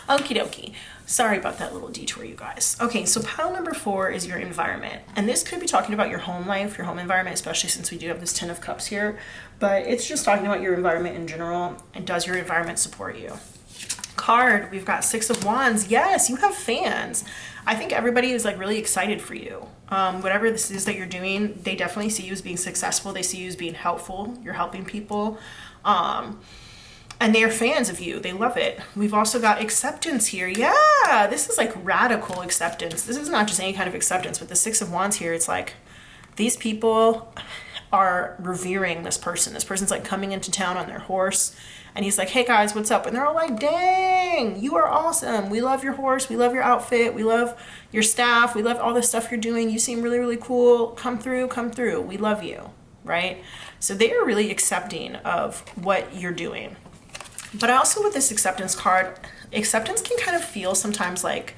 Okie dokie. Sorry about that little detour, you guys. Okay, so pile number 4 is your environment. And this could be talking about your home life, your home environment, especially since we do have this 10 of Cups here. But it's just talking about your environment in general. And does your environment support you? Card, we've got 6 of Wands. Yes, you have fans. I think everybody is like really excited for you. Whatever this is that you're doing, they definitely see you as being successful. They see you as being helpful. You're helping people. And they are fans of you. They love it. We've also got acceptance here. Yeah, this is like radical acceptance. This is not just any kind of acceptance, but the 6 of Wands here, it's like these people are revering this person. This person's like coming into town on their horse, and he's like, hey guys, what's up? And they're all like, dang, you are awesome. We love your horse. We love your outfit. We love your staff. We love all the stuff you're doing. You seem really, really cool. Come through, come through. We love you, right? So they are really accepting of what you're doing. But also with this acceptance card, acceptance can kind of feel sometimes like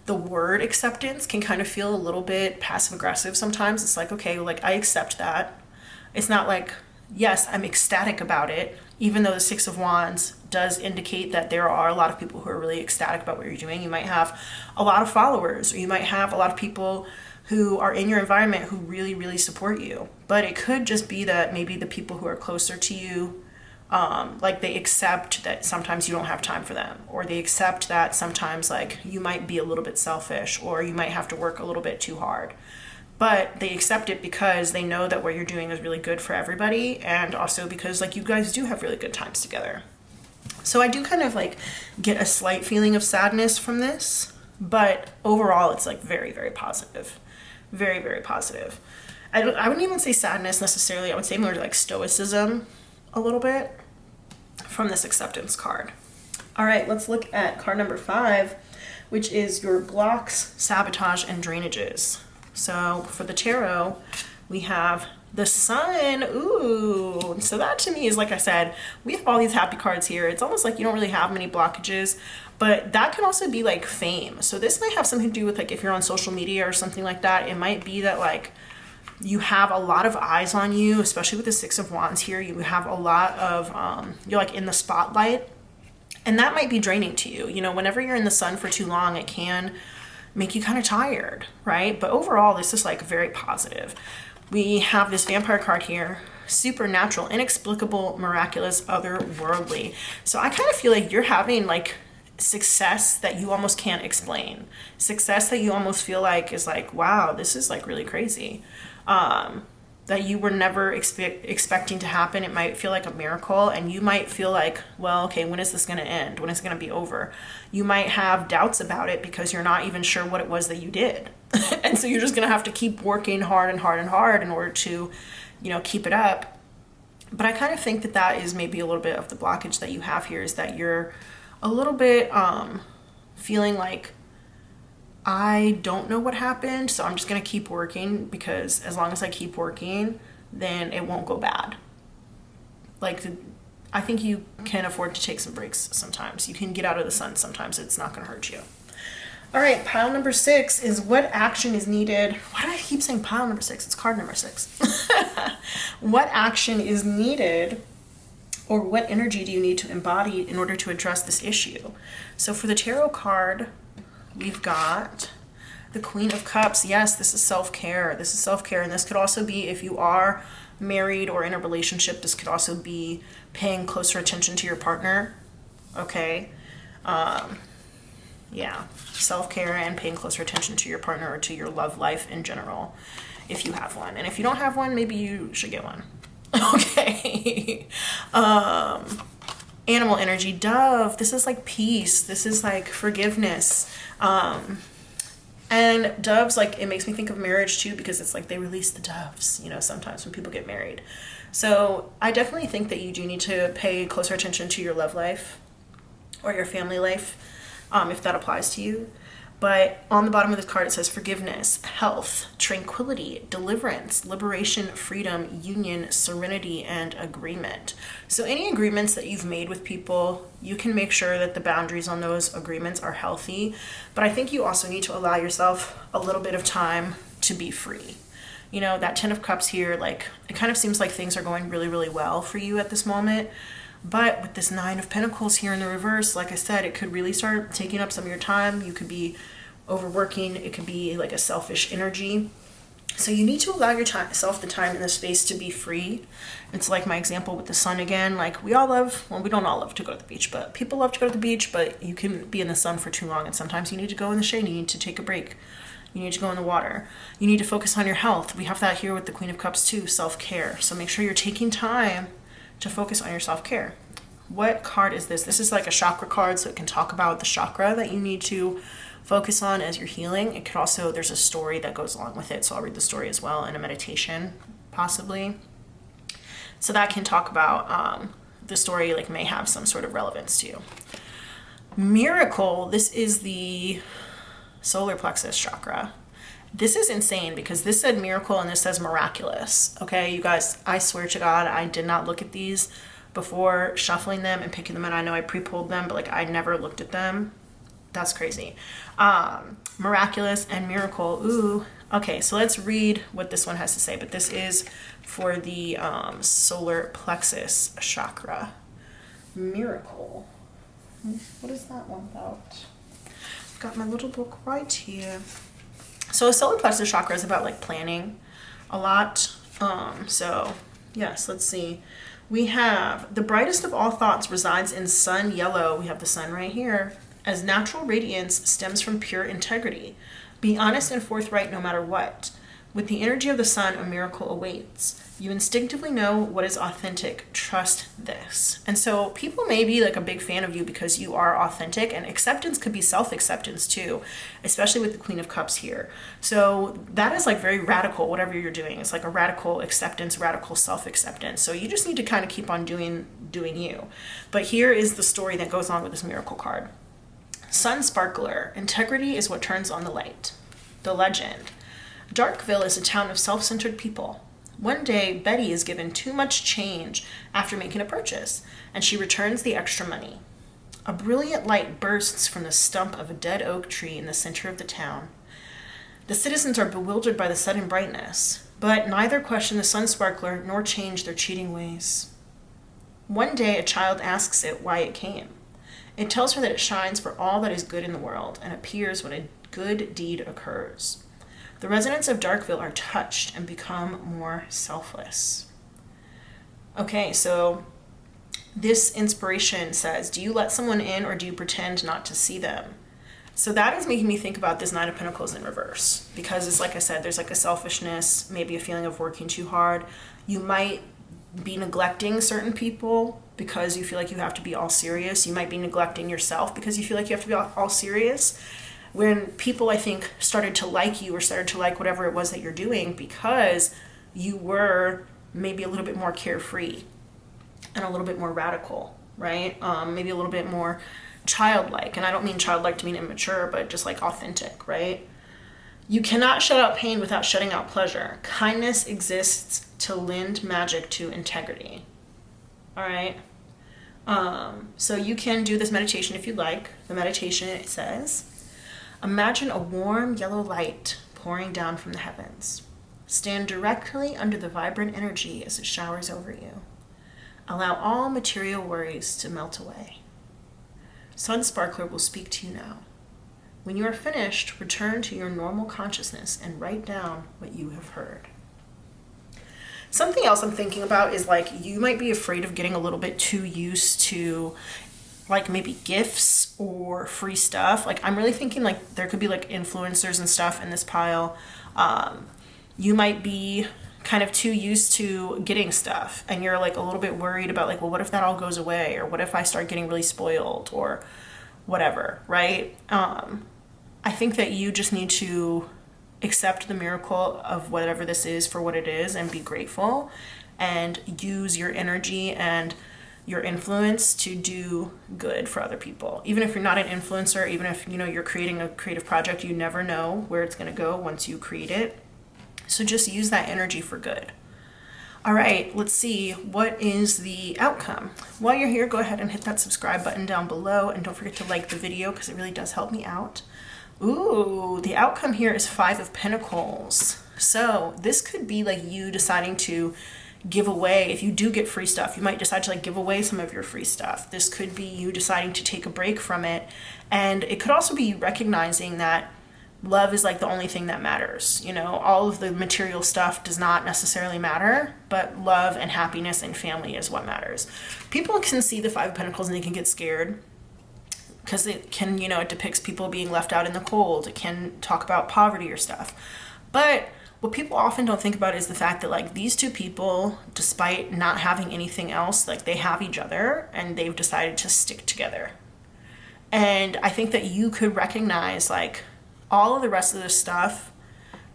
the word acceptance can kind of feel a little bit passive aggressive sometimes. It's like, okay, like I accept that. It's not like, yes, I'm ecstatic about it, even though the 6 of Wands does indicate that there are a lot of people who are really ecstatic about what you're doing. You might have a lot of followers, or you might have a lot of people who are in your environment who really, really support you. But it could just be that maybe the people who are closer to you, like they accept that sometimes you don't have time for them, or they accept that sometimes like you might be a little bit selfish, or you might have to work a little bit too hard. But they accept it because they know that what you're doing is really good for everybody, and also because like you guys do have really good times together. So I do kind of like get a slight feeling of sadness from this, but overall it's like very, very positive. Very, very positive. I wouldn't even say sadness necessarily. I would say more like stoicism a little bit from this acceptance card. All right, let's look at card number 5, which is your blocks, sabotage, and drainages. So for the tarot, we have the sun. Ooh, so that to me is, like I said, we have all these happy cards here. It's almost like you don't really have many blockages, but that can also be like fame. So this might have something to do with like if you're on social media or something like that. It might be that like you have a lot of eyes on you, especially with the 6 of Wands here. You have a lot of, you're like in the spotlight, and that might be draining to you. You know, whenever you're in the sun for too long, it can make you kind of tired, right? But overall, this is like very positive. We have this vampire card here, supernatural, inexplicable, miraculous, otherworldly. So I kind of feel like you're having like success that you almost can't explain. Success that you almost feel like is like, wow, this is like really crazy. That you were never expecting to happen. It might feel like a miracle, and you might feel like, well, okay, when is this going to end? When is it going to be over? You might have doubts about it because you're not even sure what it was that you did. And so you're just going to have to keep working hard and hard and hard in order to, you know, keep it up. But I kind of think that that is maybe a little bit of the blockage that you have here, is that you're a little bit feeling like, I don't know what happened, so I'm just going to keep working, because as long as I keep working, then it won't go bad. Like, I think you can afford to take some breaks sometimes. You can get out of the sun sometimes. It's not going to hurt you. All right, pile number 6 is what action is needed. Why do I keep saying pile number 6? It's card number 6. What action is needed, or what energy do you need to embody in order to address this issue? So for the tarot card, we've got the Queen of Cups. Yes, this is self-care. This is self-care. And this could also be if you are married or in a relationship. This could also be paying closer attention to your partner. Okay. Yeah. Self-care and paying closer attention to your partner or to your love life in general, if you have one. And if you don't have one, maybe you should get one. Okay. Animal energy, dove. This is like peace. This is like forgiveness. And doves, like, it makes me think of marriage too, because it's like they release the doves, you know, sometimes when people get married. So I definitely think that you do need to pay closer attention to your love life or your family life, if that applies to you. But on the bottom of this card, it says forgiveness, health, tranquility, deliverance, liberation, freedom, union, serenity, and agreement. So any agreements that you've made with people, you can make sure that the boundaries on those agreements are healthy. But I think you also need to allow yourself a little bit of time to be free. You know, that 10 of Cups here, like, it kind of seems like things are going really, really well for you at this moment. But with this 9 of Pentacles here in the reverse, like I said, it could really start taking up some of your time. You could be overworking. It could be like a selfish energy. So you need to allow yourself the time and the space to be free. It's like my example with the sun again. Like, we all love, well, we don't all love to go to the beach, but people love to go to the beach, but you can be in the sun for too long. And sometimes you need to go in the shade. You need to take a break. You need to go in the water. You need to focus on your health. We have that here with the Queen of Cups too, self-care. So make sure you're taking time to focus on your self-care. What card is this? This is like a chakra card, so it can talk about the chakra that you need to focus on as you're healing. It could also, there's a story that goes along with it, so I'll read the story as well, and a meditation, possibly. So that can talk about, the story like may have some sort of relevance to you. Miracle, this is the solar plexus chakra. This is insane because this said miracle and this says miraculous. Okay, you guys, I swear to God, I did not look at these before shuffling them and picking them, and I know I pre-pulled them, but like I never looked at them. That's crazy. Miraculous and miracle. Ooh. Okay, so let's read what this one has to say, but this is for the solar plexus chakra. miracle. What is that one about? I've got my little book right here. So solar plexus chakra is about like planning a lot. So yes, let's see. We have the brightest of all thoughts resides in sun yellow. We have the sun right here. As natural radiance stems from pure integrity. Be honest and forthright no matter what. With the energy of the sun, a miracle awaits. You instinctively know what is authentic. Trust this. And so people may be like a big fan of you because you are authentic, and acceptance could be self-acceptance too, especially with the Queen of Cups here. So that is like very radical, whatever you're doing. It's like a radical acceptance, radical self-acceptance. So you just need to kind of keep on doing you. But here is the story that goes on with this miracle card. Sun Sparkler, integrity is what turns on the light. The legend. Darkville is a town of self-centered people. One day, Betty is given too much change after making a purchase, and she returns the extra money. A brilliant light bursts from the stump of a dead oak tree in the center of the town. The citizens are bewildered by the sudden brightness, but neither question the sun sparkler nor change their cheating ways. One day, a child asks it why it came. It tells her that it shines for all that is good in the world and appears when a good deed occurs. The residents of Darkville are touched and become more selfless. Okay, so this inspiration says, do you let someone in or do you pretend not to see them? So that is making me think about this Nine of Pentacles in reverse, because it's like I said, there's like a selfishness, maybe a feeling of working too hard. You might be neglecting certain people because you feel like you have to be all serious. You might be neglecting yourself because you feel like you have to be all serious. When people, I think, started to like you or started to like whatever it was that you're doing because you were maybe a little bit more carefree and a little bit more radical, right? Maybe a little bit more childlike. And I don't mean childlike to mean immature, but just like authentic, right? You cannot shut out pain without shutting out pleasure. Kindness exists to lend magic to integrity. All right? So you can do this meditation if you'd like. The meditation, it says, imagine a warm yellow light pouring down from the heavens. Stand directly under the vibrant energy as it showers over you. Allow all material worries to melt away. Sun Sparkler will speak to you now. When you are finished, return to your normal consciousness and write down what you have heard. Something else I'm thinking about is like you might be afraid of getting a little bit too used to like maybe gifts or free stuff. Like I'm really thinking like there could be like influencers and stuff in this pile. You might be kind of too used to getting stuff and you're like a little bit worried about like, well, what if that all goes away? Or what if I start getting really spoiled or whatever, right? I think that you just need to accept the miracle of whatever this is for what it is and be grateful and use your energy and your influence to do good for other people. Even if you're not an influencer, even if you're creating a creative project, you never know where it's going to go once you create it. So just use that energy for good. All right, let's see, what is the outcome? While you're here, go ahead and hit that subscribe button down below and don't forget to like the video because it really does help me out. Ooh, the outcome here is 5 of Pentacles. So this could be like you deciding to give away. If you do get free stuff, you might decide to like give away some of your free stuff. This could be you deciding to take a break from it. And it could also be you recognizing that love is like the only thing that matters. All of the material stuff does not necessarily matter, but love and happiness and family is what matters. People can see the 5 of Pentacles and they can get scared because it can, it depicts people being left out in the cold. It can talk about poverty or stuff. But what people often don't think about is the fact that like these two people, despite not having anything else, like they have each other and they've decided to stick together. And I think that you could recognize like all of the rest of this stuff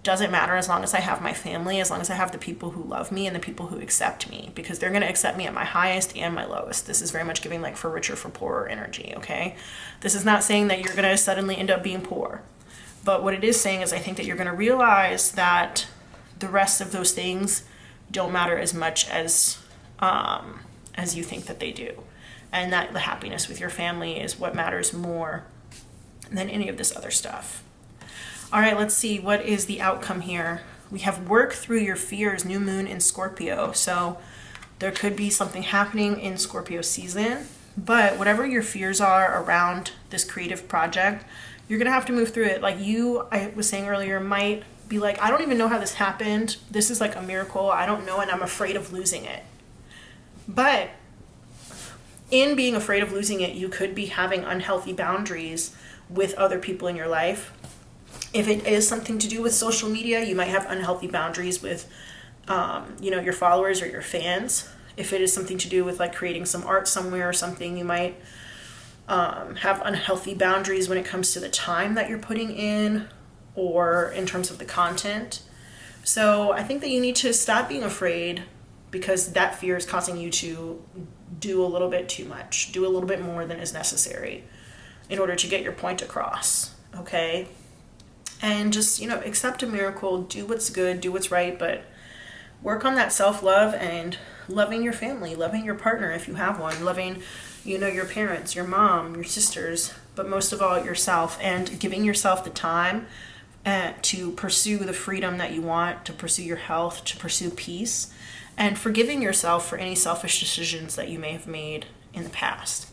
doesn't matter as long as I have my family, as long as I have the people who love me and the people who accept me, because they're going to accept me at my highest and my lowest. This is very much giving like for richer, for poorer energy, okay? This is not saying that you're going to suddenly end up being poor. But what it is saying is I think that you're going to realize that the rest of those things don't matter as much as you think that they do. And that the happiness with your family is what matters more than any of this other stuff. All right, let's see. What is the outcome here? We have work through your fears, new moon in Scorpio. So there could be something happening in Scorpio season But whatever your fears are around this creative project, you're gonna have to move through it. Like I was saying earlier, might be like, I don't even know how this happened. This is like a miracle. I don't know, and I'm afraid of losing it. But in being afraid of losing it, you could be having unhealthy boundaries with other people in your life. If it is something to do with social media, you might have unhealthy boundaries with, your followers or your fans. If it is something to do with like creating some art somewhere or something, you might have unhealthy boundaries when it comes to the time that you're putting in or in terms of the content. So I think that you need to stop being afraid, because that fear is causing you to do a little bit too much, do a little bit more than is necessary in order to get your point across, okay? And just, accept a miracle, do what's good, do what's right, but work on that self-love and loving your family, loving your partner if you have one, loving, your parents, your mom, your sisters, but most of all yourself, and giving yourself the time to pursue the freedom that you want, to pursue your health, to pursue peace, and forgiving yourself for any selfish decisions that you may have made in the past.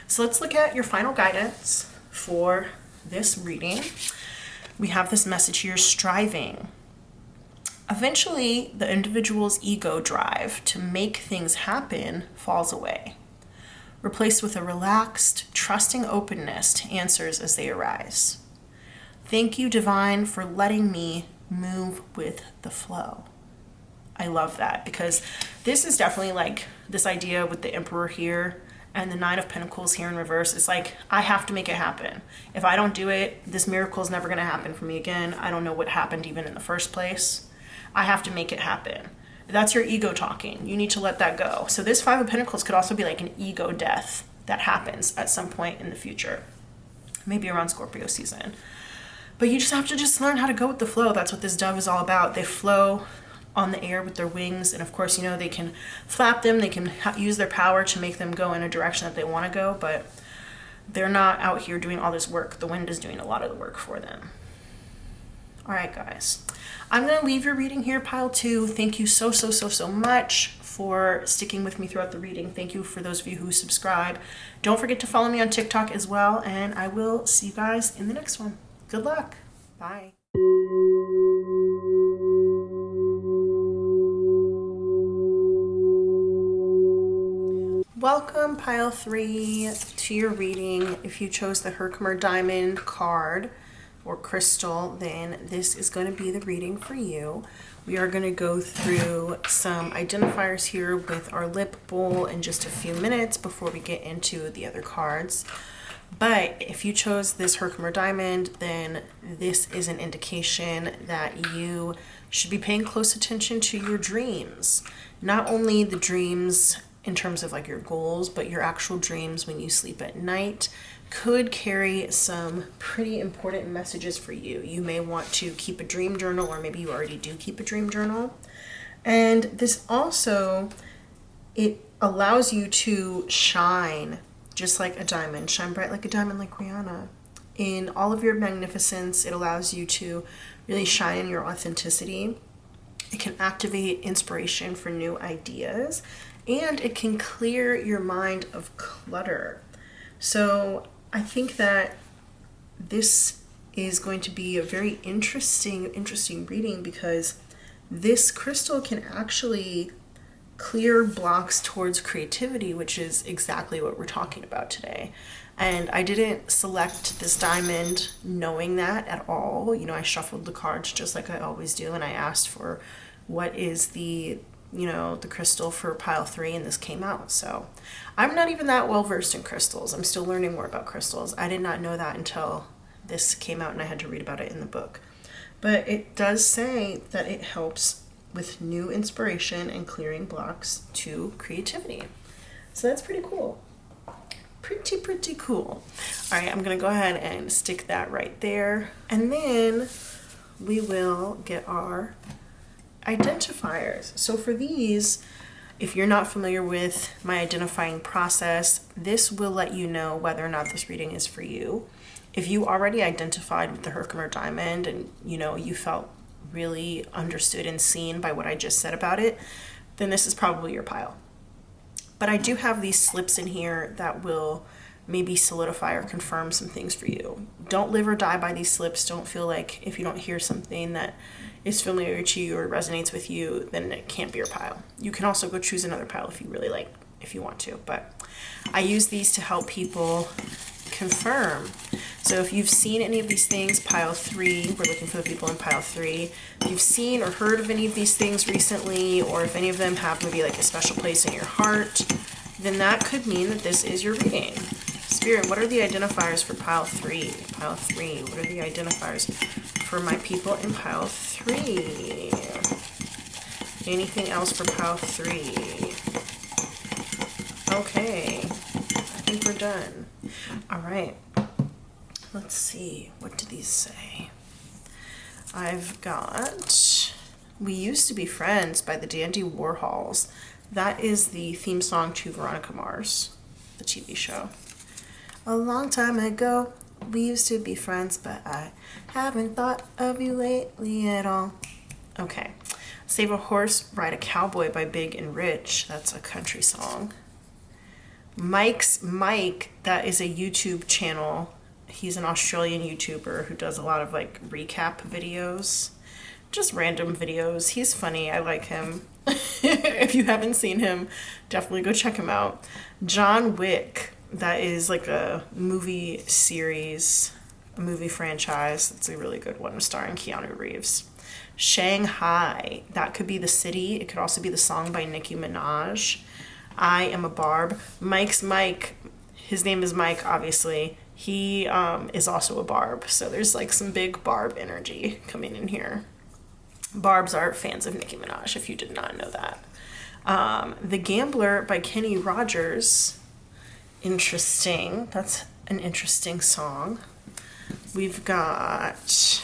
So let's look at your final guidance for this reading. We have this message here: striving. Eventually, the individual's ego drive to make things happen falls away, replaced with a relaxed, trusting openness to answers as they arise. Thank you, Divine, for letting me move with the flow. I love that, because this is definitely like this idea with the Emperor here and the Nine of Pentacles here in reverse. It's like, I have to make it happen. If I don't do it, this miracle is never going to happen for me again. I don't know what happened even in the first place. I have to make it happen. That's your ego talking. You need to let that go. So this Five of Pentacles could also be like an ego death that happens at some point in the future, maybe around Scorpio season. But you just have to learn how to go with the flow. That's what this dove is all about. They flow on the air with their wings, and of course, they can flap them, they can use their power to make them go in a direction that they want to go, but they're not out here doing all this work. The wind is doing a lot of the work for them. All right, guys, I'm going to leave your reading here, pile 2. Thank you so much for sticking with me throughout the reading. Thank you for those of you who subscribe. Don't forget to follow me on TikTok as well, and I will see you guys in the next one. Good luck. Bye. Welcome, pile 3, to your reading. If you chose the Herkimer Diamond card or crystal, then this is going to be the reading for you. We are going to go through some identifiers here with our lip bowl in just a few minutes before we get into the other cards. But if you chose this Herkimer Diamond, then this is an indication that you should be paying close attention to your dreams. Not only the dreams in terms of like your goals, but your actual dreams when you sleep at night could carry some pretty important messages for you. You may want to keep a dream journal, or maybe you already do keep a dream journal. And this also, it allows you to shine just like a diamond, shine bright like a diamond, like Rihanna. In all of your magnificence, it allows you to really shine in your authenticity. It can activate inspiration for new ideas, and it can clear your mind of clutter. So I think that this is going to be a very interesting reading, because this crystal can actually clear blocks towards creativity, which is exactly what we're talking about today. And I didn't select this diamond knowing that at all. I shuffled the cards just like I always do, and I asked for what is the crystal for pile 3, and this came out. So I'm not even that well versed in crystals. I'm still learning more about crystals. I did not know that until this came out and I had to read about it in the book. But it does say that it helps with new inspiration and clearing blocks to creativity. So that's pretty cool. Pretty cool. All right, I'm gonna go ahead and stick that right there. And then we will get our identifiers. So for these, if you're not familiar with my identifying process, this will let you know whether or not this reading is for you. If you already identified with the Herkimer Diamond and you felt really understood and seen by what I just said about it, then this is probably your pile. But I do have these slips in here that will maybe solidify or confirm some things for you. Don't live or die by these slips. Don't feel like if you don't hear something that is familiar to you or resonates with you, then it can't be your pile. You can also go choose another pile if you really like, if you want to. But I use these to help people confirm. So if you've seen any of these things, pile 3, we're looking for the people in pile 3. If you've seen or heard of any of these things recently, or if any of them have maybe like a special place in your heart, then that could mean that this is your reading. Spirit, what are the identifiers for pile 3? Pile 3, what are the identifiers for my people in pile 3? Anything else for pile 3? Okay, I think we're done. All right, let's see, what do these say? I've got We Used to Be Friends by the Dandy Warhols. That is the theme song to Veronica Mars, the TV show. A long time ago, we used to be friends, but I haven't thought of you lately at all. Okay. Save a Horse, Ride a Cowboy by Big and Rich. That's a country song. Mike's Mike, that is a YouTube channel. He's an Australian YouTuber who does a lot of like recap videos. Just random videos. He's funny. I like him. If you haven't seen him, definitely go check him out. John Wick. That is like a movie series, a movie franchise. That's a really good one, starring Keanu Reeves. Shanghai, that could be the city. It could also be the song by Nicki Minaj. I Am a Barb. Mike's Mike, his name is Mike, obviously. He is also a barb. So there's like some big barb energy coming in here. Barbs are fans of Nicki Minaj, if you did not know that. The Gambler by Kenny Rogers. Interesting. That's an interesting song. We've got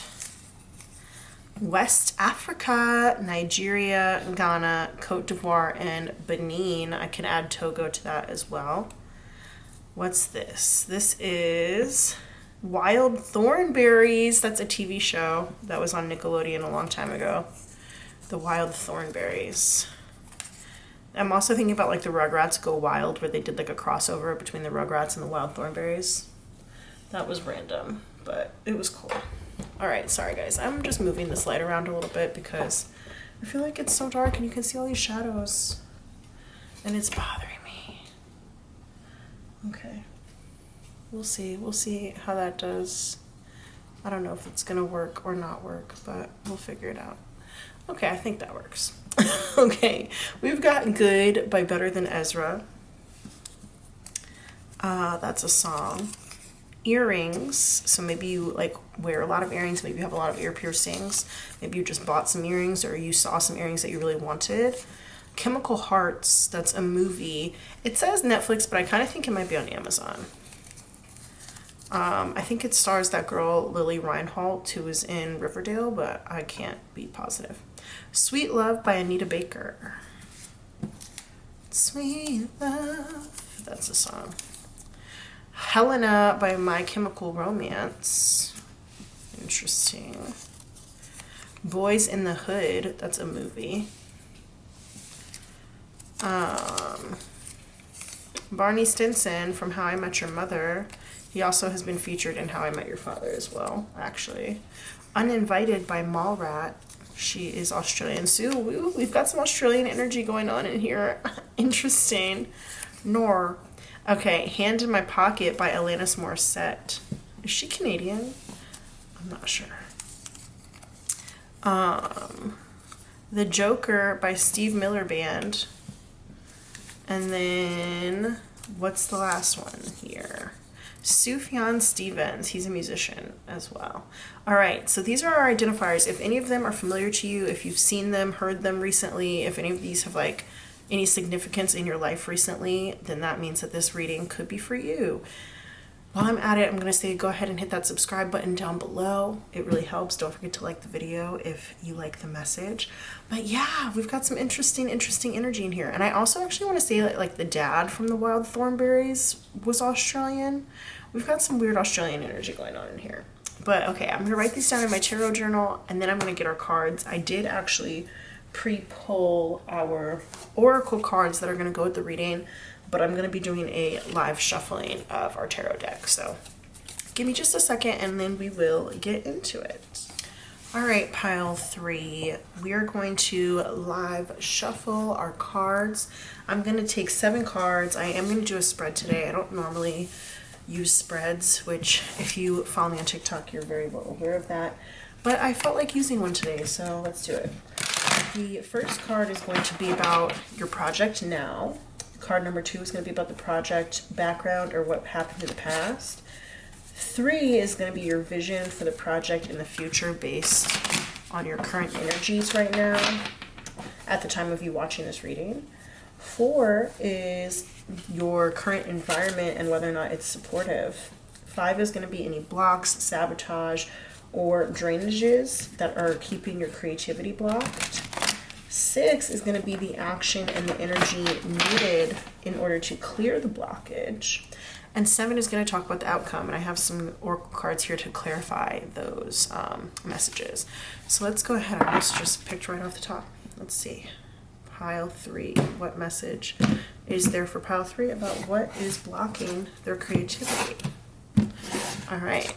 West Africa, Nigeria, Ghana, Cote d'Ivoire, and Benin. I can add Togo to that as well. What's this? This is Wild Thornberries. That's a TV show that was on Nickelodeon a long time ago. The Wild Thornberries. I'm also thinking about like the Rugrats Go Wild, where they did like a crossover between the Rugrats and the Wild Thornberries. That was random, but it was cool. All right, sorry guys. I'm just moving this light around a little bit because I feel like it's so dark and you can see all these shadows and it's bothering me. Okay. We'll see. We'll see how that does. I don't know if it's gonna work or not work, but we'll figure it out. Okay, I think that works. Okay, we've got Good by Better Than Ezra. That's a song. Earrings, so maybe you like wear a lot of earrings, maybe you have a lot of ear piercings, maybe you just bought some earrings or you saw some earrings that you really wanted. Chemical Hearts, that's a movie. It says Netflix, but I kind of think it might be on Amazon. I think it stars that girl Lily Reinhold who is in Riverdale, but I can't be positive. Sweet Love by Anita Baker. Sweet Love, that's a song. Helena by My Chemical Romance. Interesting. Boys in the Hood, that's a movie. Barney Stinson from How I Met Your Mother. He also has been featured in How I Met Your Father as well, actually. Uninvited by Mallrat. She is Australian. So we've got some Australian energy going on in here. Interesting. Nor. Okay, Hand in My Pocket by Alanis Morissette. Is she Canadian? I'm not sure. The Joker by Steve Miller Band. And then, what's the last one here? Sufjan Stevens. He's a musician as well. All right, so these are our identifiers. If any of them are familiar to you, if you've seen them, heard them recently, if any of these have like any significance in your life recently, then that means that this reading could be for you. While I'm at it, I'm going to say go ahead and hit that subscribe button down below. It really helps. Don't forget to like the video if you like the message. But yeah, we've got some interesting energy in here. And I also actually want to say that like the dad from the Wild Thornberries was Australian. We've got some weird Australian energy going on in here. But okay, I'm going to write these down in my tarot journal and then I'm going to get our cards. I did actually pre-pull our oracle cards that are going to go with the reading, but I'm going to be doing a live shuffling of our tarot deck. So give me just a second and then we will get into it. All right, pile 3, we are going to live shuffle our cards. I'm going to take 7 cards. I am going to do a spread today. I don't normally use spreads, which if you follow me on TikTok, you're very well aware of that. But I felt like using one today, so let's do it. The first card is going to be about your project now. Card number 2 is going to be about the project background or what happened in the past. 3 is going to be your vision for the project in the future based on your current energies right now at the time of you watching this reading. 4 is your current environment and whether or not it's supportive. 5 is going to be any blocks, sabotage, or drainages that are keeping your creativity blocked. 6 is going to be the action and the energy needed in order to clear the blockage. And 7 is going to talk about the outcome, and I have some oracle cards here to clarify those messages. So let's go ahead. I just picked right off the top. Let's see. Pile 3. What message is there for pile 3 about what is blocking their creativity? All right.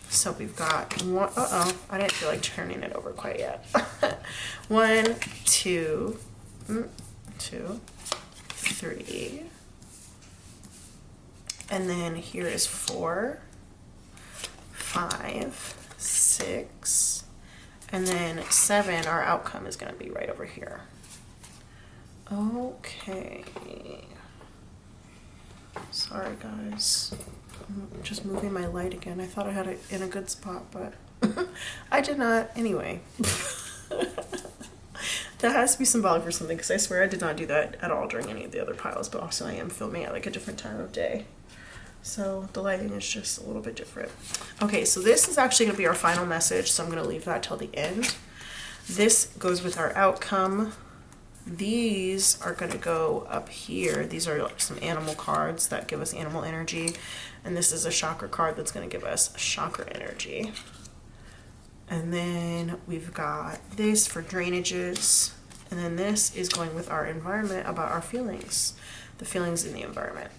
So we've got one. I didn't feel like turning it over quite yet. 1, 2, 3. And then here is 4, 5, 6, and then 7. Our outcome is going to be right over here. Okay. Sorry, guys. I'm just moving my light again. I thought I had it in a good spot, but I did not. Anyway. That has to be symbolic for something, because I swear I did not do that at all during any of the other piles, but also I am filming at like a different time of day. So the lighting is just a little bit different. Okay, so this is actually going to be our final message, so I'm going to leave that till the end. This goes with our outcome. These are going to go up here. These are like some animal cards that give us animal energy. And this is a chakra card that's going to give us chakra energy. And then we've got this for drainages. And then this is going with our environment, about our feelings, the feelings in the environment.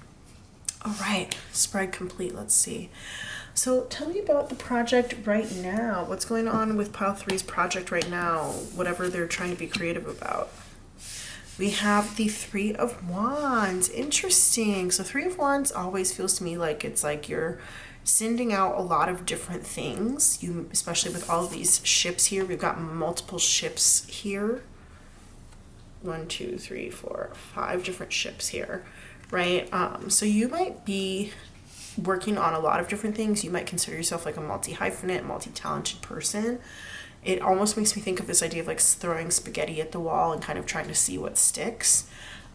All right, spread complete. Let's see. So tell me about the project right now. What's going on with pile 3's project right now? Whatever they're trying to be creative about. We have the 3 of Wands. Interesting. So 3 of Wands always feels to me like it's like you're sending out a lot of different things. You, especially with all of these ships here. We've got multiple ships here. 1, 2, 3, 4, 5 different ships here. Right? So you might be working on a lot of different things. You might consider yourself like a multi-hyphenate, multi-talented person. It almost makes me think of this idea of like throwing spaghetti at the wall and kind of trying to see what sticks.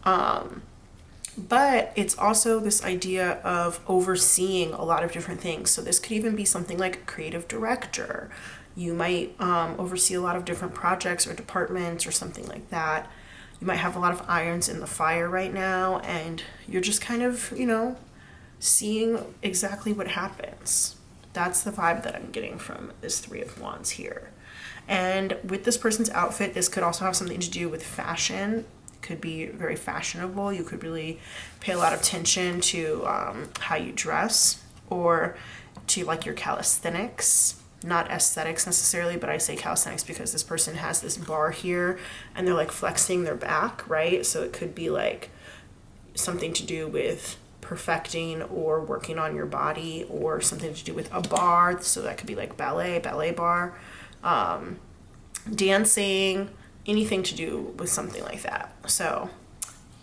But it's also this idea of overseeing a lot of different things. So this could even be something like a creative director. You might oversee a lot of different projects or departments or something like that. You might have a lot of irons in the fire right now, and you're just kind of, you know, seeing exactly what happens. That's the vibe that I'm getting from this 3 of Wands here. And with this person's outfit, this could also have something to do with fashion. It could be very fashionable. You could really pay a lot of attention to how you dress, or to like your calisthenics. Not aesthetics necessarily, but I say calisthenics because this person has this bar here and they're like flexing their back, right? So it could be like something to do with perfecting or working on your body, or something to do with a bar. So that could be like ballet bar, dancing, anything to do with something like that. So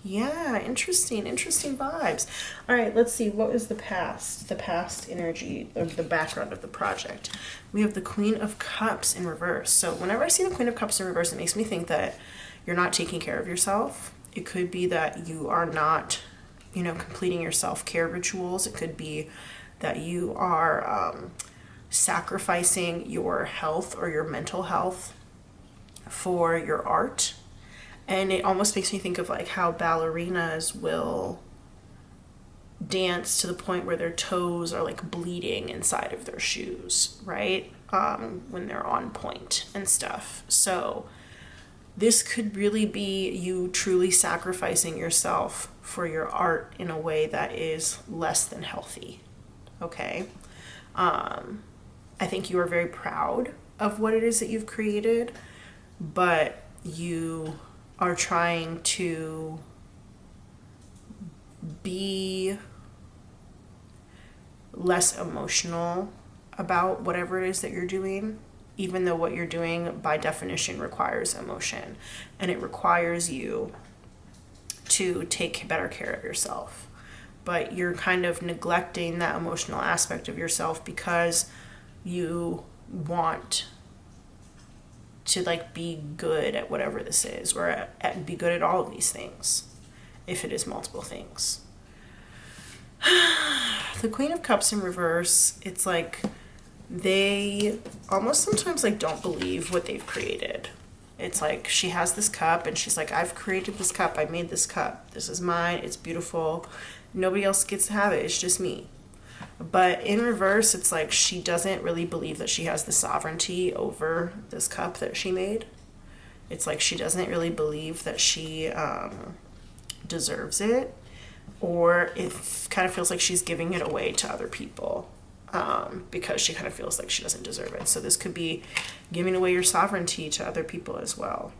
yeah, interesting vibes. All right, let's see. What is the past energy of the background of the project? We have the Queen of Cups in reverse. So whenever I see the Queen of Cups in reverse, it makes me think that you're not taking care of yourself. It could be that you are not, you know, completing your self-care rituals. It could be that you are sacrificing your health or your mental health for your art. And it almost makes me think of like how ballerinas will dance to the point where their toes are like bleeding inside of their shoes, right? When they're on point and stuff. So this could really be you truly sacrificing yourself for your art in a way that is less than healthy. Okay. I think you are very proud of what it is that you've created, but you are trying to be less emotional about whatever it is that you're doing, even though what you're doing by definition requires emotion, and it requires you to take better care of yourself. But you're kind of neglecting that emotional aspect of yourself because you want to like be good at whatever this is, or be good at all of these things, if it is multiple things. The Queen of Cups in reverse, it's like they almost sometimes like don't believe what they've created. It's like she has this cup and she's like, I've created this cup, I made this cup, this is mine, it's beautiful, nobody else gets to have it, it's just me. But in reverse, it's like she doesn't really believe that she has the sovereignty over this cup that she made. It's like she doesn't really believe that she deserves it, or it kind of feels like she's giving it away to other people because she kind of feels like she doesn't deserve it. So this could be giving away your sovereignty to other people as well.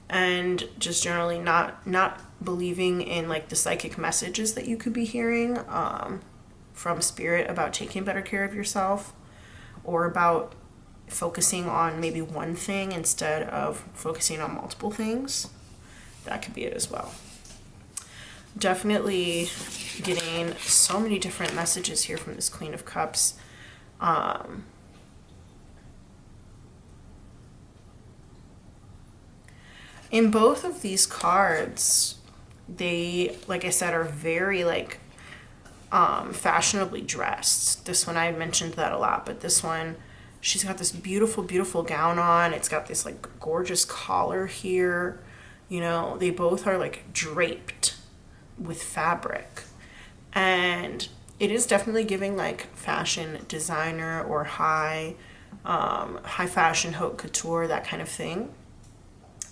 And just generally not believing in like the psychic messages that you could be hearing from spirit about taking better care of yourself, or about focusing on maybe one thing instead of focusing on multiple things. That could be it as well. Definitely getting so many different messages here from this Queen of Cups. In both of these cards, they, like I said, are very like fashionably dressed. This one, I mentioned that a lot, but this one, she's got this beautiful, beautiful gown on. It's got this like gorgeous collar here. You know, they both are like draped with fabric. And it is definitely giving like fashion designer or high fashion haute couture, that kind of thing.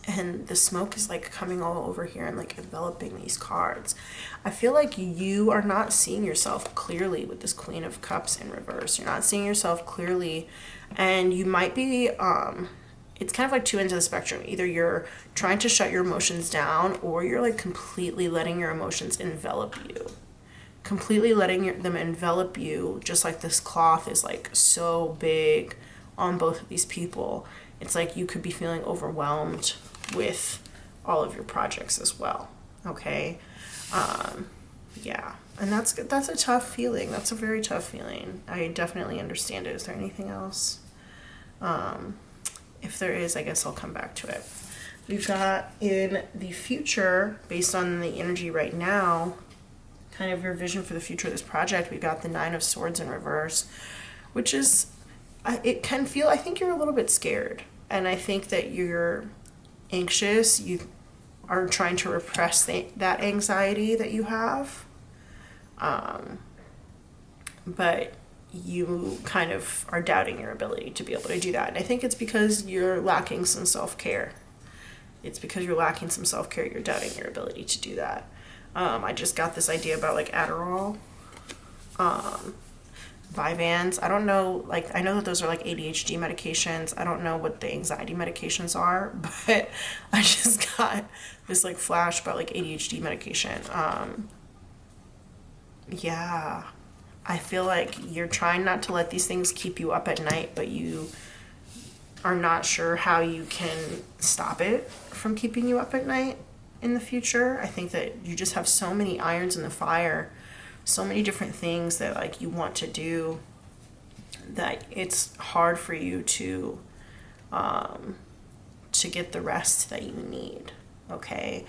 And the smoke is like coming all over here and like enveloping these cards. I feel like you are not seeing yourself clearly with this Queen of Cups in reverse. You're not seeing yourself clearly, and you might be it's kind of like two ends of the spectrum. Either you're trying to shut your emotions down, or you're like completely letting your emotions envelop you. Completely letting them envelop you, just like this cloth is like so big on both of these people. It's like you could be feeling overwhelmed with all of your projects as well. Okay. Yeah. And that's a tough feeling. That's a very tough feeling. I definitely understand it. Is there anything else? If there is, I guess I'll come back to it. We've got in the future, based on the energy right now, kind of your vision for the future of this project, we've got the Nine of Swords in reverse, which is, it can feel, I think you're a little bit scared. And I think that you're anxious. You are trying to repress that anxiety that you have. But you kind of are doubting your ability to be able to do that. And I think it's because you're lacking some self-care. It's because you're lacking some self-care. You're doubting your ability to do that. I just got this idea about like Adderall, Vyvanse. I don't know, like, I know that those are like ADHD medications. I don't know what the anxiety medications are, but I just got this like flash about like ADHD medication. Yeah, I feel like you're trying not to let these things keep you up at night, but you are not sure how you can stop it from keeping you up at night in the future. I think that you just have so many irons in the fire, so many different things that like you want to do, that it's hard for you to get the rest that you need. Okay.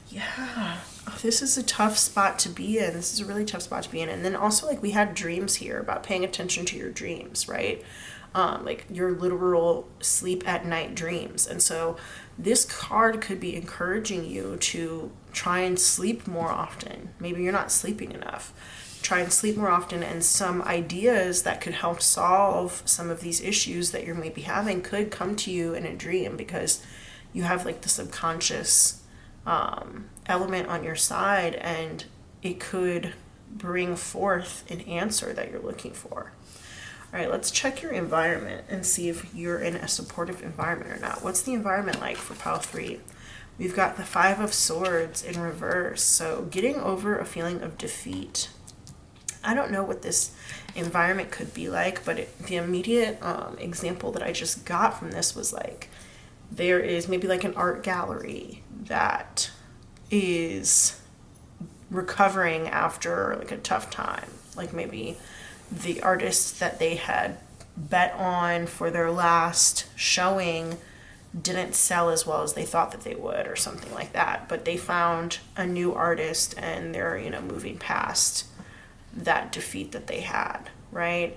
Yeah. Oh, this is a tough spot to be in. This is a really tough spot to be in. And then also, like, we had dreams here about paying attention to your dreams, right? Like your literal sleep at night dreams. And so this card could be encouraging you to try and sleep more often. Maybe you're not sleeping enough. try and sleep more often, and some ideas that could help solve some of these issues that you're maybe having could come to you in a dream, because you have like the subconscious element on your side, and it could bring forth an answer that you're looking for. All right, let's check your environment and see if you're in a supportive environment or not. What's the environment like for pile 3? We've got the 5 of Swords in reverse. So getting over a feeling of defeat. I don't know what this environment could be like, but the immediate example that I just got from this was like, there is maybe like an art gallery that is recovering after like a tough time. Like maybe the artists that they had bet on for their last showing didn't sell as well as they thought that they would, or something like that, but they found a new artist and they're, you know, moving past that defeat that they had, right?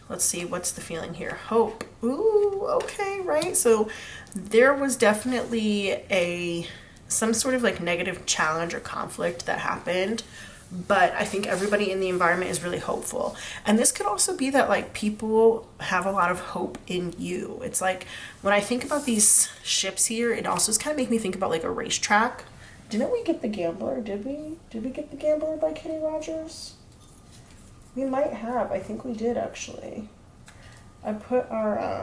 Let's see, what's the feeling here? Hope. Ooh, okay, right? So there was definitely some sort of like negative challenge or conflict that happened, but I think everybody in the environment is really hopeful. And this could also be that like people have a lot of hope in you. It's like when I think about these ships here, it also is kind of make me think about like a racetrack. Didn't we get the Gambler? Did we get the Gambler by Kenny Rogers? We might have. I think we did actually. I put our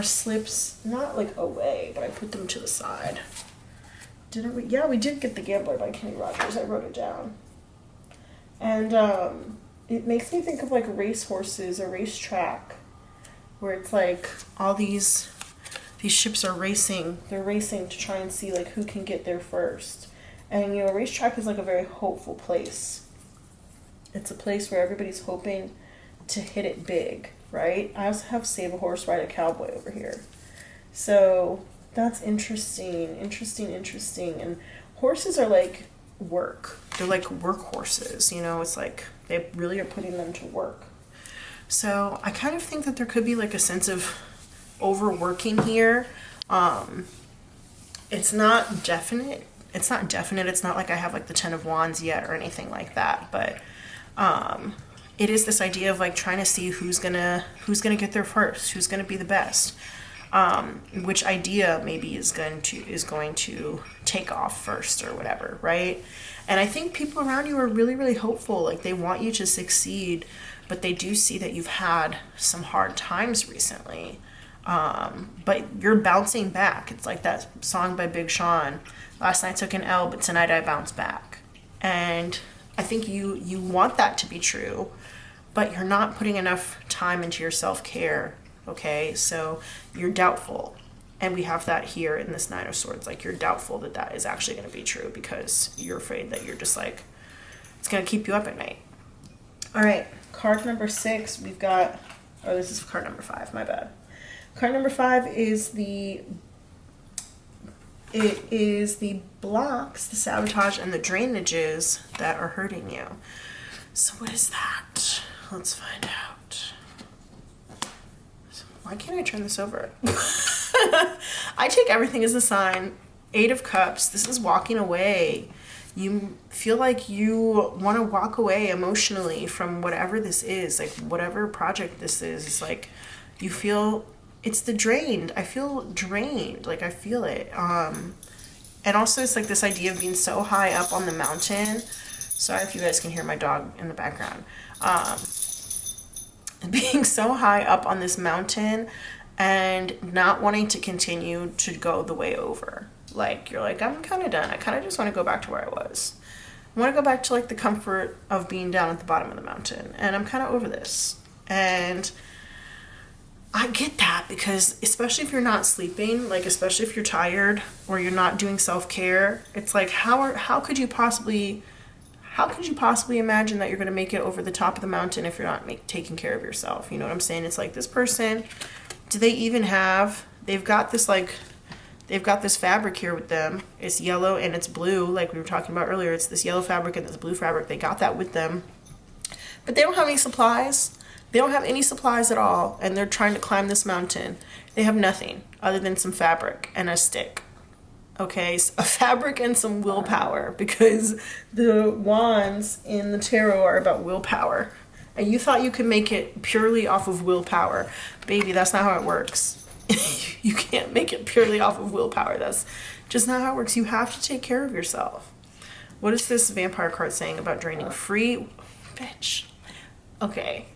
slips not like away, but I put them to the side. Didn't we? Yeah, we did get the Gambler by Kenny Rogers. I wrote it down. And it makes me think of like racehorses, a racetrack, where it's like all these ships are racing. They're racing to try and see like who can get there first. And you know, a racetrack is like a very hopeful place. It's a place where everybody's hoping to hit it big, right? I also have Save a Horse, Ride a Cowboy over here. So that's interesting. And horses are like work. They're like workhorses, you know, it's like they really are putting them to work. So I kind of think that there could be like a sense of overworking here. It's not definite. It's not like I have like the 10 of Wands yet or anything like that, but it is this idea of like trying to see who's gonna get there first, who's gonna be the best. Which idea maybe is going to take off first or whatever, right? And I think people around you are really, really hopeful. Like they want you to succeed, but they do see that you've had some hard times recently. But you're bouncing back. It's like that song by Big Sean, last night took an L, but tonight I bounce back. And I think you want that to be true, but you're not putting enough time into your self-care. Okay, so you're doubtful, and we have that here in this 9 of Swords. Like you're doubtful that that is actually going to be true because you're afraid that you're just like, it's going to keep you up at night. All right, card number 6, we've got, oh, this is card number 5, my bad. Card number 5 is the blocks, the sabotage, and the drainages that are hurting you. So what is that? Let's find out. Why can't I turn this over? I take everything as a sign. 8 of Cups. This is walking away. You feel like you want to walk away emotionally from whatever this is, like whatever project this is. It's like you feel it's the drained. I feel drained. Like I feel it. And also it's like this idea of being so high up on the mountain. Sorry if you guys can hear my dog in the background. Being so high up on this mountain and not wanting to continue to go the way over. Like you're like, I'm kind of done. I kind of just want to go back to where I was. I want to go back to like the comfort of being down at the bottom of the mountain, and I'm kind of over this. And I get that, because especially if you're not sleeping, like especially if you're tired or you're not doing self-care, it's like how could you possibly imagine that you're going to make it over the top of the mountain if you're not taking care of yourself? You know what I'm saying? It's like this person, do they even have, they've got this fabric here with them. It's yellow and it's blue, like we were talking about earlier. It's this yellow fabric and this blue fabric. They got that with them, but they don't have any supplies. They don't have any supplies at all, and they're trying to climb this mountain. They have nothing other than some fabric and a stick. Okay, so a fabric and some willpower, because the wands in the tarot are about willpower. And you thought you could make it purely off of willpower. Baby, that's not how it works. You can't make it purely off of willpower. That's just not how it works. You have to take care of yourself. What is this vampire card saying about draining? Free? Bitch. Okay.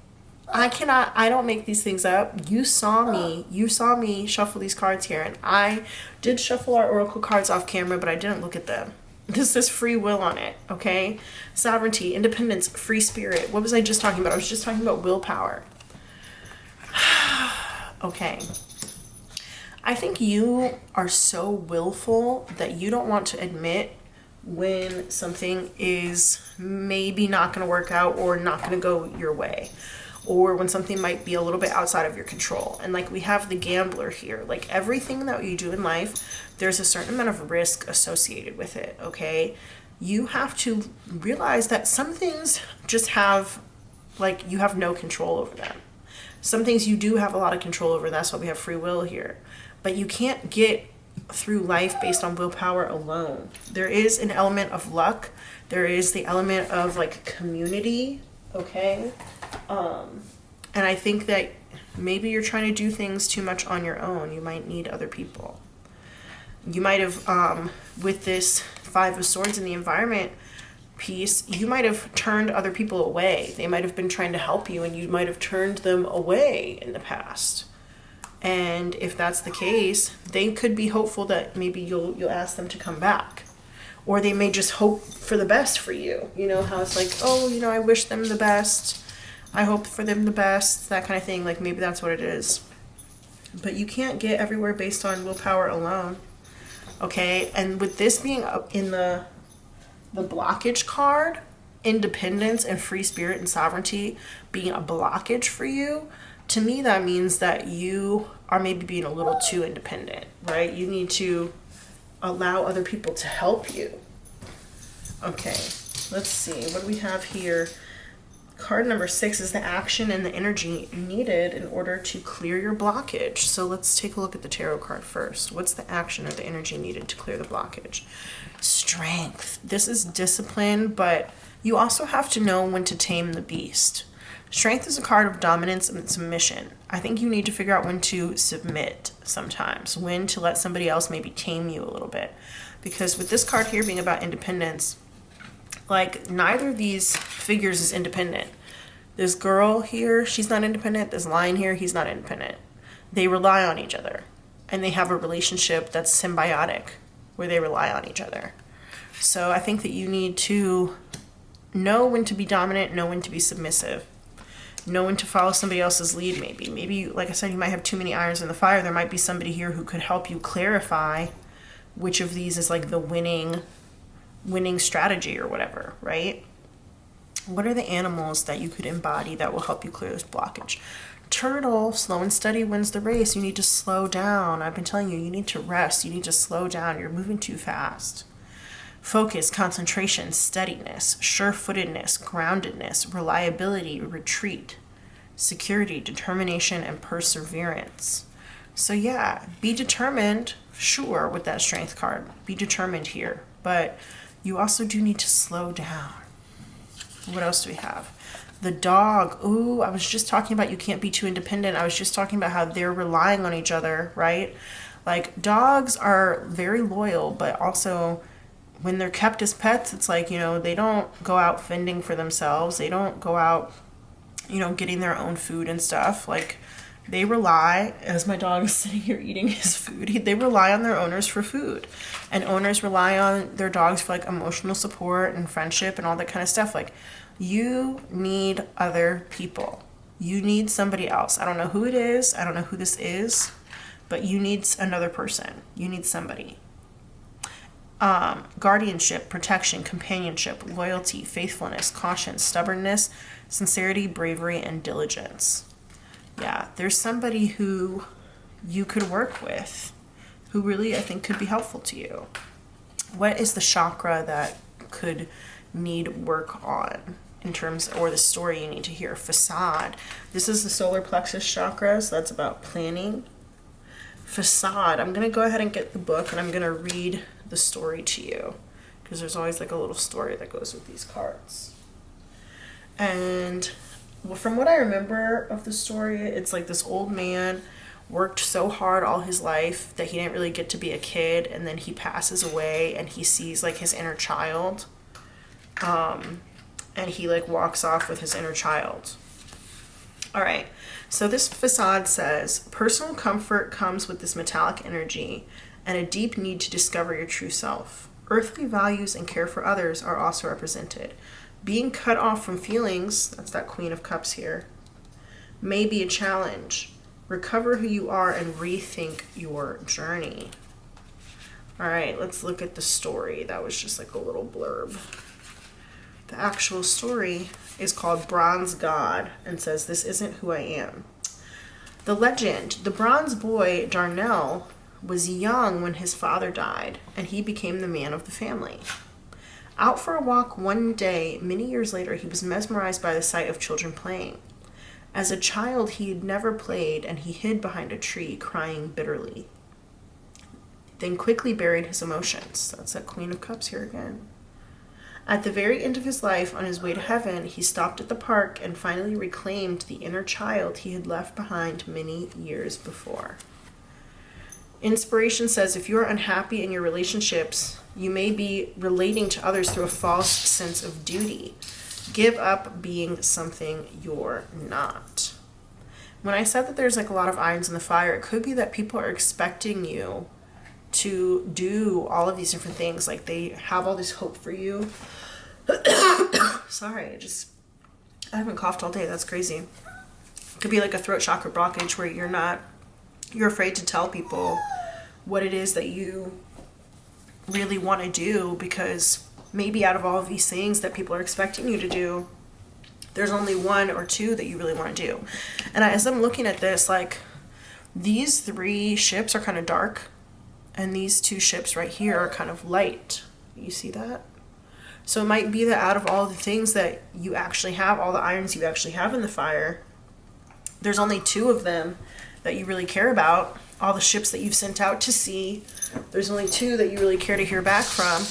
I don't make these things up. You saw me shuffle these cards here, and I did shuffle our oracle cards off camera, but I didn't look at them. This says free will on it, okay? Sovereignty, independence, free spirit. What was I just talking about? I was just talking about willpower. Okay. I think you are so willful that you don't want to admit when something is maybe not going to work out or not going to go your way, or when something might be a little bit outside of your control. And like we have the gambler here, like everything that you do in life, there's a certain amount of risk associated with it, okay? You have to realize that some things just have, like, you have no control over them. Some things you do have a lot of control over. That's why we have free will here. But you can't get through life based on willpower alone. There is an element of luck. There is the element of like community, okay? And I think that maybe you're trying to do things too much on your own. You might need other people. You might have, with this Five of Swords in the environment piece, you might have turned other people away. They might have been trying to help you, and you might have turned them away in the past. And if that's the case, they could be hopeful that maybe you'll ask them to come back. Or they may just hope for the best for you. You know how it's like, oh, you know, I wish them the best. I hope for them the best, that kind of thing. Like maybe that's what it is. But you can't get everywhere based on willpower alone. Okay, and with this being in the blockage card, independence and free spirit and sovereignty being a blockage for you, to me that means that you are maybe being a little too independent, right? You need to allow other people to help you. Okay, let's see. What do we have here? Card number 6 is the action and the energy needed in order to clear your blockage. So let's take a look at the tarot card first. What's the action or the energy needed to clear the blockage? Strength. This is discipline, but you also have to know when to tame the beast. Strength is a card of dominance and submission. I think you need to figure out when to submit sometimes, when to let somebody else maybe tame you a little bit. Because with this card here being about independence, like neither of these figures is independent. This girl here, she's not independent. This lion here, he's not independent. They rely on each other, and they have a relationship that's symbiotic where they rely on each other. So I think that you need to know when to be dominant, know when to be submissive, know when to follow somebody else's lead. Maybe like I said, you might have too many irons in the fire. There might be somebody here who could help you clarify which of these is like the winning strategy or whatever, right? What are the animals that you could embody that will help you clear this blockage? Turtle, slow and steady wins the race. You need to slow down. I've been telling you, you need to rest. You need to slow down. You're moving too fast. Focus, concentration, steadiness, sure-footedness, groundedness, reliability, retreat, security, determination, and perseverance. So yeah, be determined, sure, with that strength card. Be determined here, but you also do need to slow down. What else do we have? The dog. Ooh, I was just talking about you can't be too independent. I was just talking about how they're relying on each other, right? Like dogs are very loyal, but also when they're kept as pets, it's like, you know, they don't go out fending for themselves. They don't go out, you know, getting their own food and stuff. Like they rely, as my dog is sitting here eating his food, they rely on their owners for food. And owners rely on their dogs for like emotional support and friendship and all that kind of stuff. Like you need other people. You need somebody else. I don't know who it is. I don't know who this is, but you need another person. You need somebody. Guardianship, protection, companionship, loyalty, faithfulness, caution, stubbornness, sincerity, bravery, and diligence. Yeah, there's somebody who you could work with who really, I think, could be helpful to you. What is the chakra that could need work on in terms, or the story you need to hear? Facade. This is the solar plexus chakra, so that's about planning. facade. I'm going to go ahead and get the book and I'm going to read the story to you, because there's always like a little story that goes with these cards. And well, from what I remember of the story, it's like this old man worked so hard all his life that he didn't really get to be a kid, and then he passes away and he sees like his inner child, and he like walks off with his inner child. All right, so this facade says, personal comfort comes with this metallic energy and a deep need to discover your true self. Earthly values and care for others are also represented. Being cut off from feelings, that's that Queen of Cups here, may be a challenge. Recover who you are and rethink your journey. All right, let's look at the story. That was just like a little blurb. The actual story is called Bronze God and says, this isn't who I am. The legend, the bronze boy Darnell was young when his father died, and he became the man of the family. Out for a walk one day, many years later, he was mesmerized by the sight of children playing. As a child, he had never played, and he hid behind a tree, crying bitterly. Then quickly buried his emotions. That's that Queen of Cups here again. At the very end of his life, on his way to heaven, he stopped at the park and finally reclaimed the inner child he had left behind many years before. Inspiration says, if you are unhappy in your relationships, you may be relating to others through a false sense of duty. Give up being something you're not. When I said that there's like a lot of irons in the fire, it could be that people are expecting you to do all of these different things. Like they have all this hope for you. Sorry, I haven't coughed all day. That's crazy. It could be like a throat chakra blockage where you're afraid to tell people what it is that you really want to do, because maybe out of all of these things that people are expecting you to do, there's only one or two that you really want to do. And as I'm looking at this, like these 3 ships are kind of dark, and these 2 ships right here are kind of light. You see that? So it might be that out of all the things that you actually have, all the irons you actually have in the fire, there's only 2 of them that you really care about. All the ships that you've sent out to sea, there's only 2 that you really care to hear back from.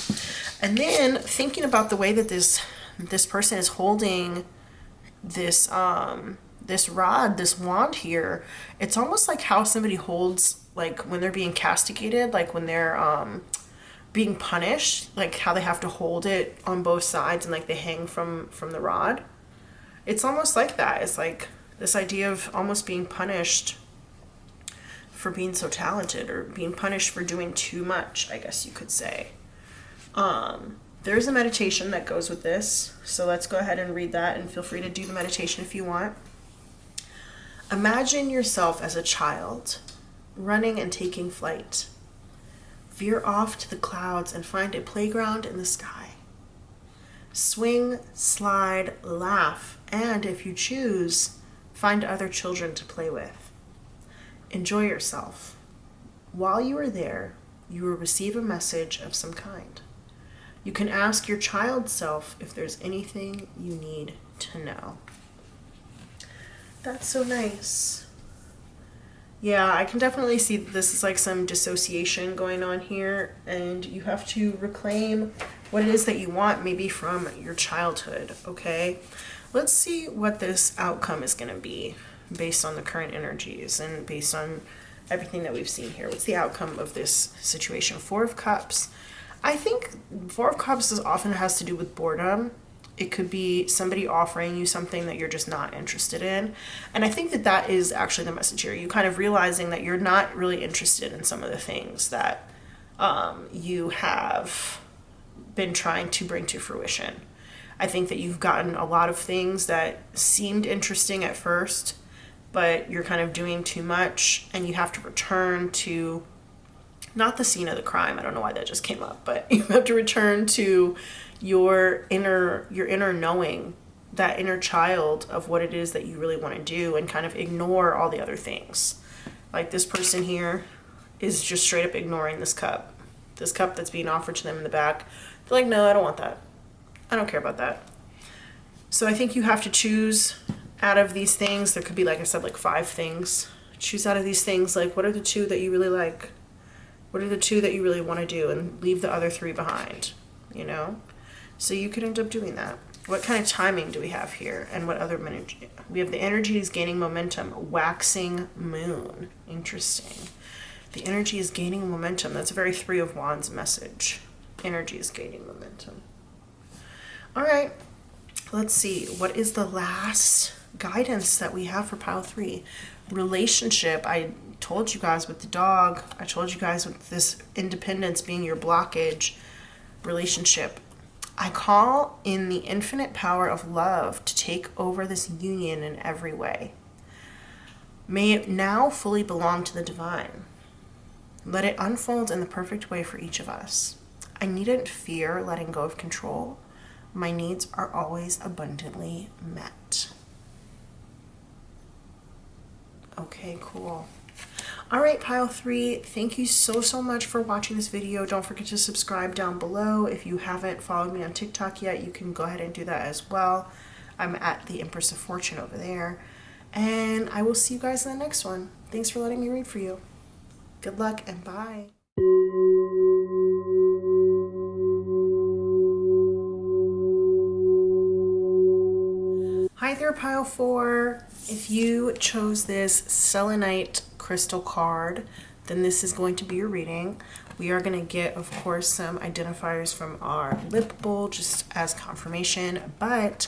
And then thinking about the way that this person is holding this this rod, this wand here, it's almost like how somebody holds, like when they're being castigated, like when they're being punished, like how they have to hold it on both sides and like they hang from the rod. It's almost like that. It's like this idea of almost being punished for being so talented, or being punished for doing too much, I guess you could say. There's a meditation that goes with this, so let's go ahead and read that, and feel free to do the meditation if you want. Imagine yourself as a child, running and taking flight. Veer off to the clouds and find a playground in the sky. Swing, slide, laugh, and if you choose, find other children to play with. Enjoy yourself. While you are there, you will receive a message of some kind. You can ask your child self if there's anything you need to know. That's so nice. Yeah, I can definitely see that this is like some dissociation going on here, and you have to reclaim what it is that you want, maybe from your childhood, okay? Let's see what this outcome is going to be based on the current energies and based on everything that we've seen here. What's the outcome of this situation? 4 of Cups. I think 4 of Cups often has to do with boredom. It could be somebody offering you something that you're just not interested in. And I think that that is actually the message here. You kind of realizing that you're not really interested in some of the things that you have been trying to bring to fruition. I think that you've gotten a lot of things that seemed interesting at first, but you're kind of doing too much, and you have to return to, not the scene of the crime, I don't know why that just came up, but you have to return to your inner knowing, that inner child of what it is that you really want to do, and kind of ignore all the other things. Like this person here is just straight up ignoring this cup that's being offered to them in the back. They're like, no, I don't want that. I don't care about that. So I think you have to choose out of these things. There could be, like I said, like 5 things Choose out of these things, like, what are the two that you really like? What are the two that you really want to do, and leave the other three behind, you know? So you could end up doing that. What kind of timing do we have here? And what other energy? We have the energy is gaining momentum, waxing moon. Interesting. The energy is gaining momentum. That's a very Three of Wands message. Energy is gaining momentum. All right. Let's see. What is the last guidance that we have for pile 3? Relationship. I told you guys with the dog. I told you guys with this independence being your blockage. Relationship. I call in the infinite power of love to take over this union in every way. May it now fully belong to the divine. Let it unfold in the perfect way for each of us. I needn't fear letting go of control. My needs are always abundantly met. Okay, cool. All right, pile 3, thank you so much for watching this video. Don't forget to subscribe down below. If you haven't followed me on TikTok yet, you can go ahead and do that as well. I'm at the Empress of Fortune over there. And I will see you guys in the next one. Thanks for letting me read for you. Good luck and bye. Hi there, pile 4. If you chose this selenite crystal card, then this is going to be your reading. We are going to get, of course, some identifiers from our lip bowl just as confirmation, but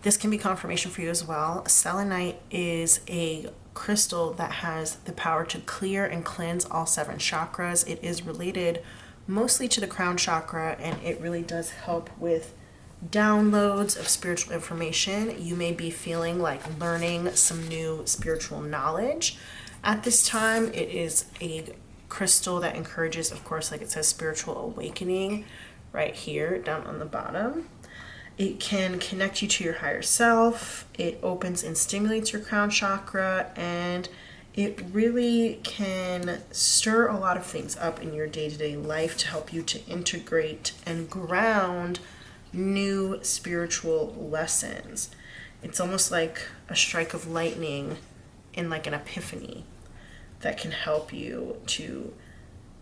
this can be confirmation for you as well. Selenite is a crystal that has the power to clear and cleanse all 7 chakras. It is related mostly to the crown chakra, and it really does help with downloads of spiritual information. You may be feeling like learning some new spiritual knowledge. At this time, it is a crystal that encourages, of course, like it says, spiritual awakening right here down on the bottom. It can connect you to your higher self. It opens and stimulates your crown chakra, and it really can stir a lot of things up in your day-to-day life to help you to integrate and ground new spiritual lessons. It's almost like a strike of lightning in like an epiphany that can help you to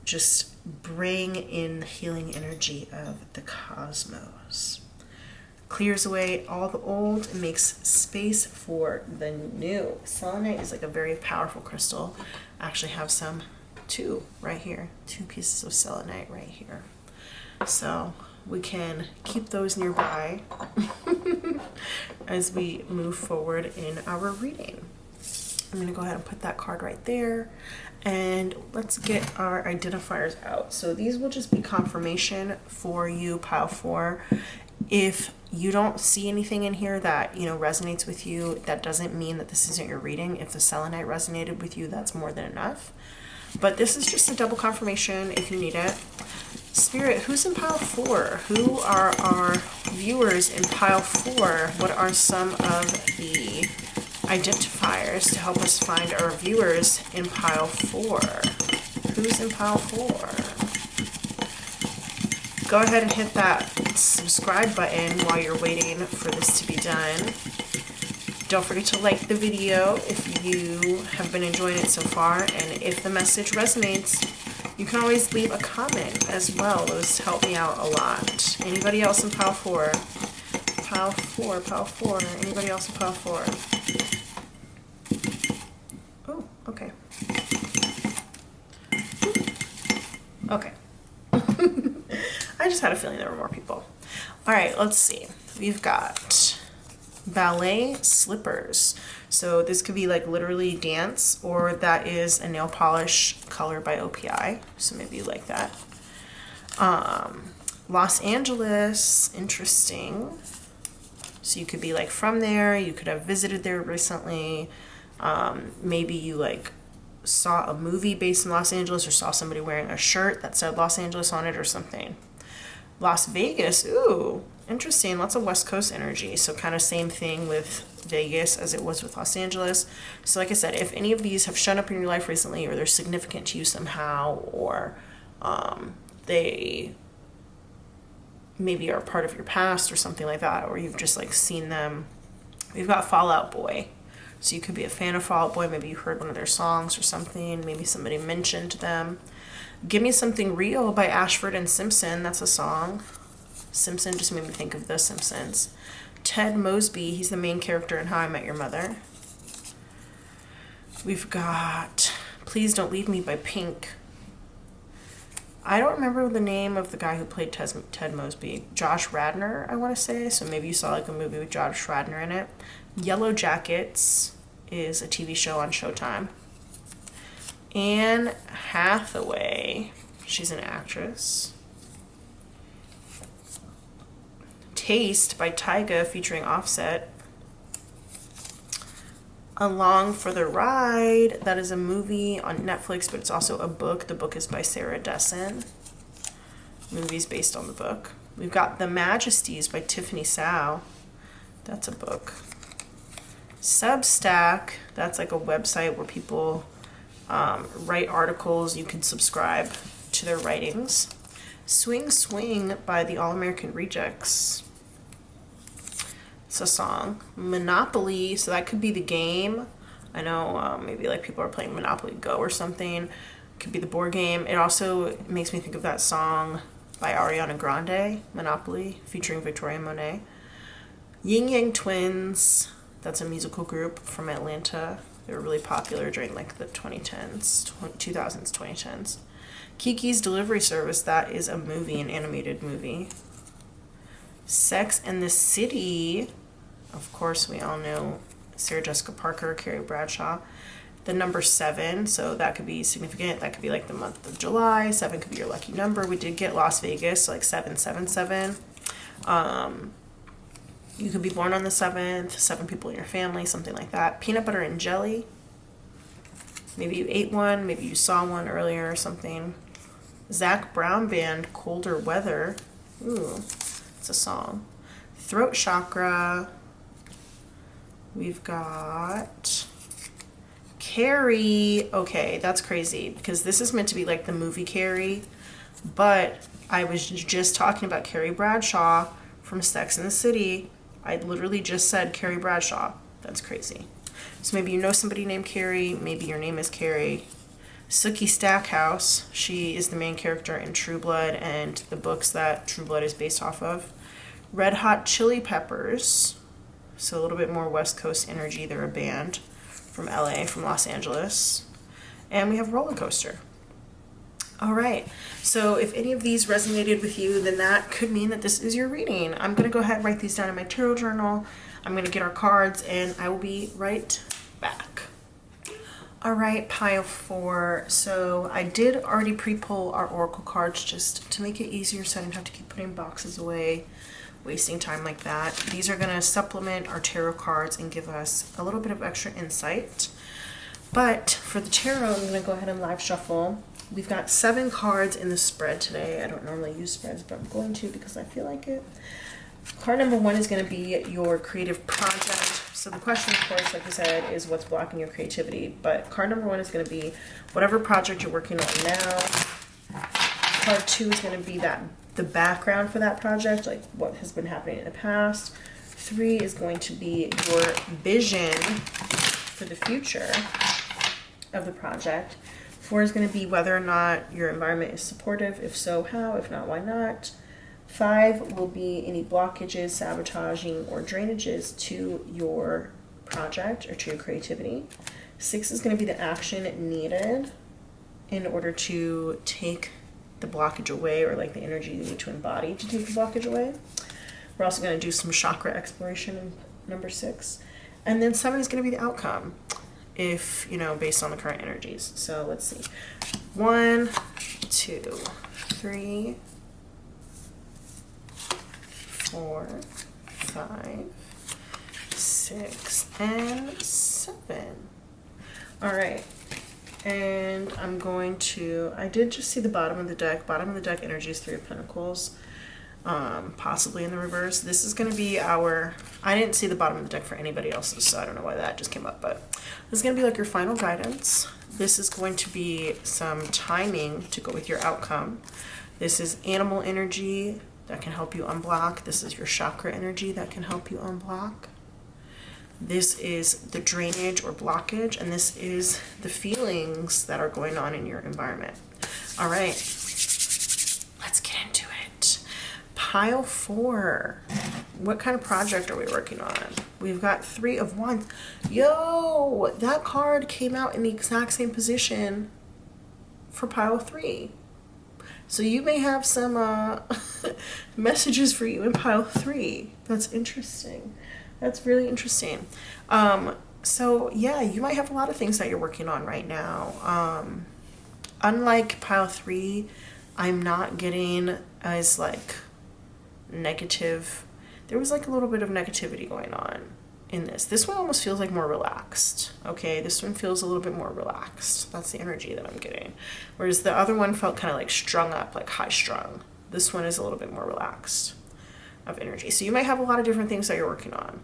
just bring in the healing energy of the cosmos. Clears away all the old and makes space for the new. Selenite is like a very powerful crystal. I actually have some, 2 right here, 2 pieces of selenite right here. So we can keep those nearby as we move forward in our reading. I'm going to go ahead and put that card right there, and let's get our identifiers out. So these will just be confirmation for you, pile 4. If you don't see anything in here that, you know, resonates with you, that doesn't mean that this isn't your reading. If the selenite resonated with you, that's more than enough. But this is just a double confirmation if you need it. Spirit, who's in pile 4? Who are our viewers in pile 4? What are some of the identifiers to help us find our viewers in pile 4? Who's in pile 4? Go ahead and hit that subscribe button while you're waiting for this to be done. Don't forget to like the video if you have been enjoying it so far, and if the message resonates, you can always leave a comment as well. Those help me out a lot. Anybody else in pile 4? Pile 4, pile 4. Anybody else in pile 4? Oh, okay. Okay. I just had a feeling there were more people. All right, let's see. We've got ballet slippers. So this could be like literally dance, or that is a nail polish color by OPI. So maybe you like that. Los Angeles, interesting. So you could be like from there. You could have visited there recently. Maybe you like saw a movie based in Los Angeles, or saw somebody wearing a shirt that said Los Angeles on it or something. Las Vegas, ooh, interesting. Lots of West Coast energy. So kind of same thing with Vegas as it was with Los Angeles. So like I said, if any of these have shown up in your life recently, or they're significant to you somehow, or they maybe are part of your past or something like that, or you've just like seen them. We've got Fall Out Boy So you could be a fan of Fall Out Boy, maybe you heard one of their songs or something, maybe somebody mentioned them. Give Me Something Real by Ashford and Simpson, that's a song. Simpson just made me think of The Simpsons. Ted Mosby, he's the main character in How I Met Your Mother. We've got Please Don't Leave Me by Pink. I don't remember the name of the guy who played Ted Mosby. Josh Radnor, I want to say. So maybe you saw like a movie with Josh Radnor in it. Yellow Jackets is a TV show on Showtime. Anne Hathaway, she's an actress. Taste by Tyga featuring Offset. Along for the Ride, that is a movie on Netflix, but it's also a book. The book is by Sarah Dessen. Movie's based on the book. We've got The Majesties by Tiffany Sao. That's a book. Substack, that's like a website where people write articles. You can subscribe to their writings. Swing Swing by the All American Rejects. It's a song. Monopoly, so that could be the game. I know maybe like people are playing Monopoly Go or something. Could be the board game. It also makes me think of that song by Ariana Grande, Monopoly, featuring Victoria Monet. Yin Yang Twins, that's a musical group from Atlanta. They were really popular during like the 2010s, 2000s, 2010s. Kiki's Delivery Service, that is a movie, an animated movie. Sex and the City, of course we all know Sarah Jessica Parker, Carrie Bradshaw. The number 7, so that could be significant. That could be like the month of July. 7 could be your lucky number. We did get Las Vegas, so like 777. You could be born on the 7th, 7 people in your family, something like that. Peanut Butter and Jelly. Maybe you ate one, maybe you saw one earlier or something. Zach Brown Band, Colder Weather. Ooh, it's a song. Throat Chakra. We've got Carrie. Okay, that's crazy because this is meant to be like the movie Carrie, but I was just talking about Carrie Bradshaw from Sex and the City. I literally just said Carrie Bradshaw. That's crazy. So maybe you know somebody named Carrie, maybe your name is Carrie. Sookie Stackhouse, she is the main character in True Blood and the books that True Blood is based off of. Red Hot Chili Peppers, so a little bit more West Coast energy. They're a band from LA, from Los Angeles. And we have Roller Coaster. All right, so if any of these resonated with you, then that could mean that this is your reading. I'm going to go ahead and write these down in my tarot journal. I'm going to get our cards, and I will be right back. All right, pile 4. So I did already pre-pull our oracle cards just to make it easier so I didn't have to keep putting boxes away, wasting time like that. These are going to supplement our tarot cards and give us a little bit of extra insight. But for the tarot, I'm going to go ahead and live shuffle. We've got 7 cards in the spread today. I don't normally use spreads, but I'm going to because I feel like it. Card number 1 is going to be your creative project. So the question, of course, like I said, is what's blocking your creativity. But card number 1 is going to be whatever project you're working on now. Card 2 is going to be the background for that project, like what has been happening in the past. 3 is going to be your vision for the future of the project. 4 is going to be whether or not your environment is supportive. If so, how? If not, why not? 5 will be any blockages, sabotaging, or drainages to your project or to your creativity. 6 is going to be the action needed in order to take the blockage away, or like the energy you need to embody to take the blockage away. We're also going to do some chakra exploration in number 6. And then 7 is going to be the outcome, if, you know, based on the current energies. So let's see. 1, 2, 3, 4, 5, 6, and 7. All right. And I'm going to, I did just see the bottom of the deck. Bottom of the deck energy is 3 of Pentacles, possibly in the reverse. This is going to be our, I didn't see the bottom of the deck for anybody else's, so I don't know why that just came up, but this is going to be like your final guidance. This is going to be some timing to go with your outcome. This is animal energy that can help you unblock. This is your chakra energy that can help you unblock. This is the drainage or blockage, and this is the feelings that are going on in your environment. All right, let's get into it. Pile 4. What kind of project are we working on? We've got 3 of Wands. Yo, that card came out in the exact same position for pile 3. So you may have some messages for you in pile 3. That's interesting. That's really interesting. So yeah, you might have a lot of things that you're working on right now. Unlike pile 3, I'm not getting as like negative. There was like a little bit of negativity going on in this. This one almost feels like more relaxed. Okay, this one feels a little bit more relaxed. That's the energy that I'm getting. Whereas the other one felt kind of like strung up, like high strung. This one is a little bit more relaxed of energy. So you might have a lot of different things that you're working on.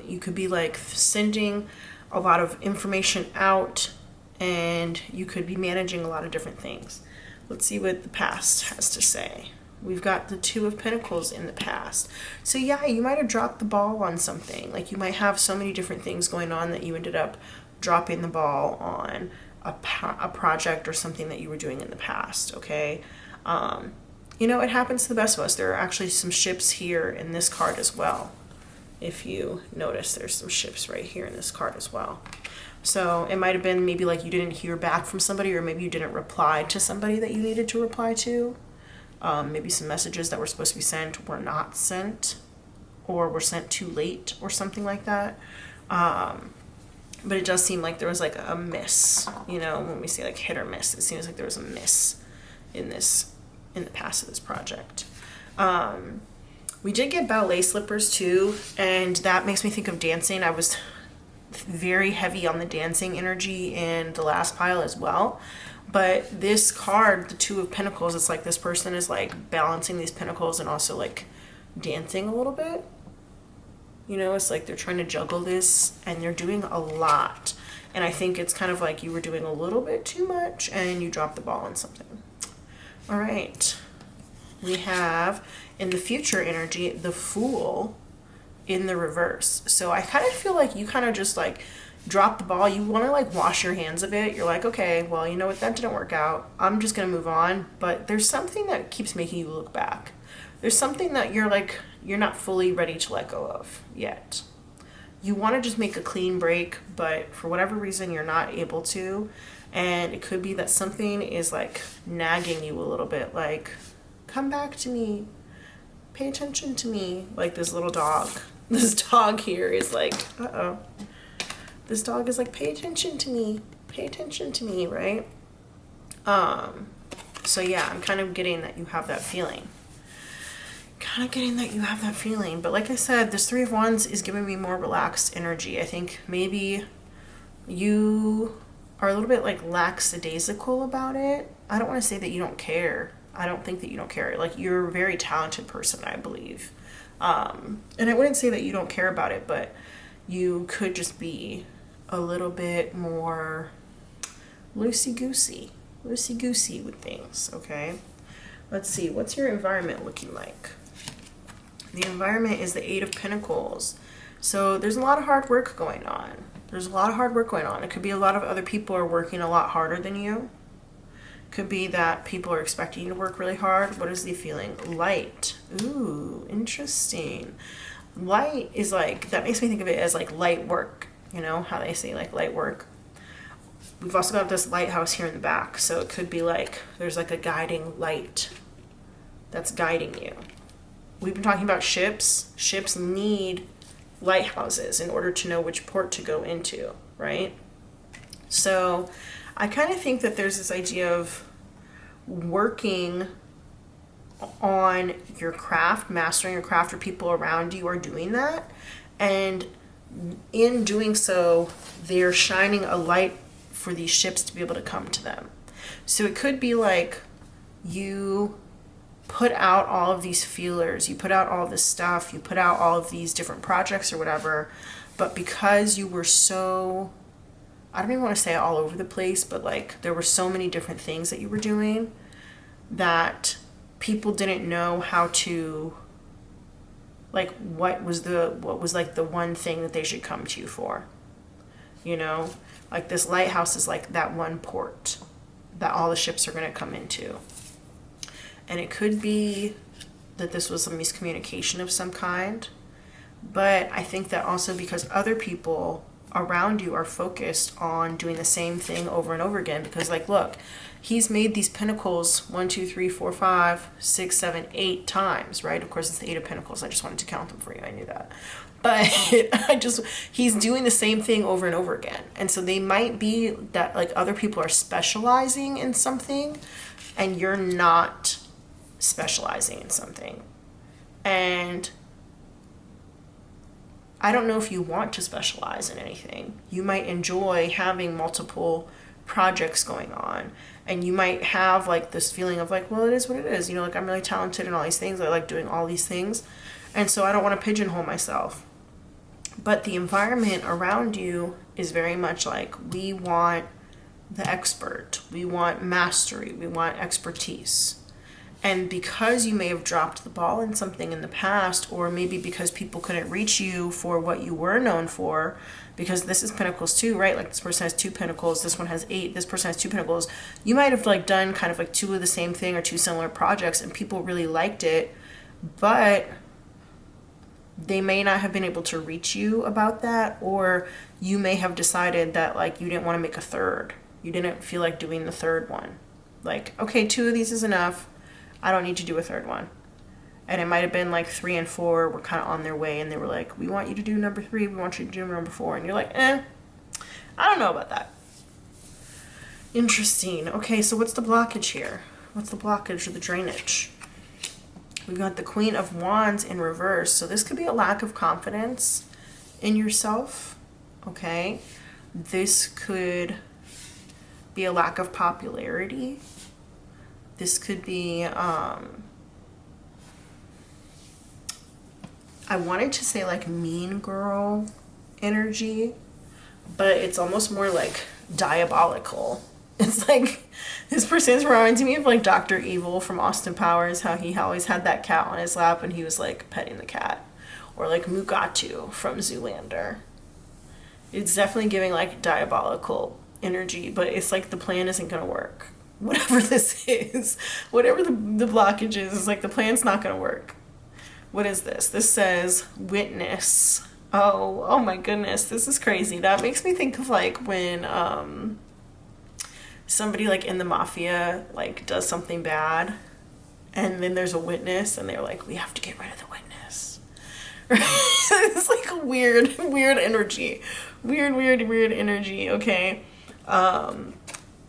You could be like sending a lot of information out, and you could be managing a lot of different things. Let's see what the past has to say. We've got the 2 of Pentacles in the past. So yeah, you might have dropped the ball on something. Like you might have so many different things going on that you ended up dropping the ball on a project or something that you were doing in the past, okay? You know, it happens to the best of us. There are actually some ships here in this card as well. If you notice, there's some ships right here in this card as well. So it might have been maybe like you didn't hear back from somebody, or maybe you didn't reply to somebody that you needed to reply to. Maybe some messages that were supposed to be sent were not sent, or were sent too late, or something like that. But it does seem like there was like a miss, you know, when we say like hit or miss, it seems like there was a miss in the past of this project. We did get ballet slippers too, and that makes me think of dancing. I was very heavy on the dancing energy in the last pile as well. But this card, the 2 of Pentacles, it's like this person is like balancing these pentacles and also like dancing a little bit. You know, it's like they're trying to juggle this and they're doing a lot. And I think it's kind of like you were doing a little bit too much and you dropped the ball on something. All right. We have in the future energy, the Fool in the reverse. So I kind of feel like you kind of just like drop the ball. You want to like wash your hands of it. You're like, okay, well, you know what, that didn't work out. I'm just going to move on. But there's something that keeps making you look back. There's something that you're like, you're not fully ready to let go of yet. You want to just make a clean break, but for whatever reason, you're not able to. And it could be that something is like nagging you a little bit, like, come back to me, pay attention to me. Like this little dog. This dog here is like, uh-oh. This dog is like, pay attention to me, right? So yeah, I'm kind of getting that you have that feeling. But like I said, this 3 of Wands is giving me more relaxed energy. I think maybe you are a little bit like lackadaisical about it. I don't want to say that you don't care. I don't think that you don't care. Like you're a very talented person, I believe. And I wouldn't say that you don't care about it, but you could just be a little bit more loosey-goosey with things, okay? Let's see, what's your environment looking like? The environment is the 8 of Pentacles. So there's a lot of hard work going on. It could be a lot of other people are working a lot harder than you. Could be that people are expecting you to work really hard. What is the feeling? Light. Ooh, interesting. Light is like, that makes me think of it as like light work. You know how they say like light work. We've also got this lighthouse here in the back. So it could be like there's like a guiding light that's guiding you. We've been talking about ships. Ships need lighthouses in order to know which port to go into, right? So I kind of think that there's this idea of working on your craft, mastering your craft, or people around you are doing that. And in doing so, they're shining a light for these ships to be able to come to them. So it could be like you put out all of these feelers, you put out all this stuff, you put out all of these different projects or whatever, but because you were so, I don't even want to say all over the place, but like there were so many different things that you were doing that people didn't know how to Like, what was like the one thing that they should come to you for? You know, like this lighthouse is like that one port that all the ships are going to come into. And it could be that this was a miscommunication of some kind. But I think that also because other people around you are focused on doing the same thing over and over again. Because, like, look, he's made these pinnacles 1, 2, 3, 4, 5, 6, 7, 8 times, right? Of course, it's the 8 of Pentacles. I just wanted to count them for you. I knew that. But he's doing the same thing over and over again. And so they might be that, like, other people are specializing in something and you're not specializing in something. And I don't know if you want to specialize in anything. You might enjoy having multiple projects going on, and you might have like this feeling of like, well, it is what it is. You know, like, I'm really talented in all these things. I like doing all these things. And so I don't want to pigeonhole myself. But the environment around you is very much like, we want the expert. We want mastery. We want expertise. And because you may have dropped the ball in something in the past, or maybe because people couldn't reach you for what you were known for, because this is Pentacles too, right? Like, this person has 2 Pentacles, this one has 8, this person has 2 Pentacles. You might have like done kind of like 2 of the same thing or 2 similar projects and people really liked it, but they may not have been able to reach you about that, or you may have decided that like you didn't want to make a third. You didn't feel like doing the third one. Like, okay, 2 of these is enough. I don't need to do a third one. And it might have been like 3 and 4 were kind of on their way, and they were like, we want you to do number 3, we want you to do number 4. And you're like, I don't know about that. Interesting. Okay, so what's the blockage here? What's the blockage or the drainage? We've got the Queen of Wands in reverse. So this could be a lack of confidence in yourself. Okay. This could be a lack of popularity. This could be, I wanted to say like mean girl energy, but it's almost more like diabolical. It's like, this person's reminding me of like Dr. Evil from Austin Powers, how he always had that cat on his lap and he was like petting the cat. Or like Mugatu from Zoolander. It's definitely giving like diabolical energy, but it's like the plan isn't going to work. Whatever this is, whatever the blockage is, it's like the plan's not going to work. What is this? This says witness. Oh my goodness, this is crazy. That makes me think of like when somebody like in the mafia like does something bad, and then there's a witness, and they're like, we have to get rid of the witness. It's like a weird energy. Weird energy. Okay.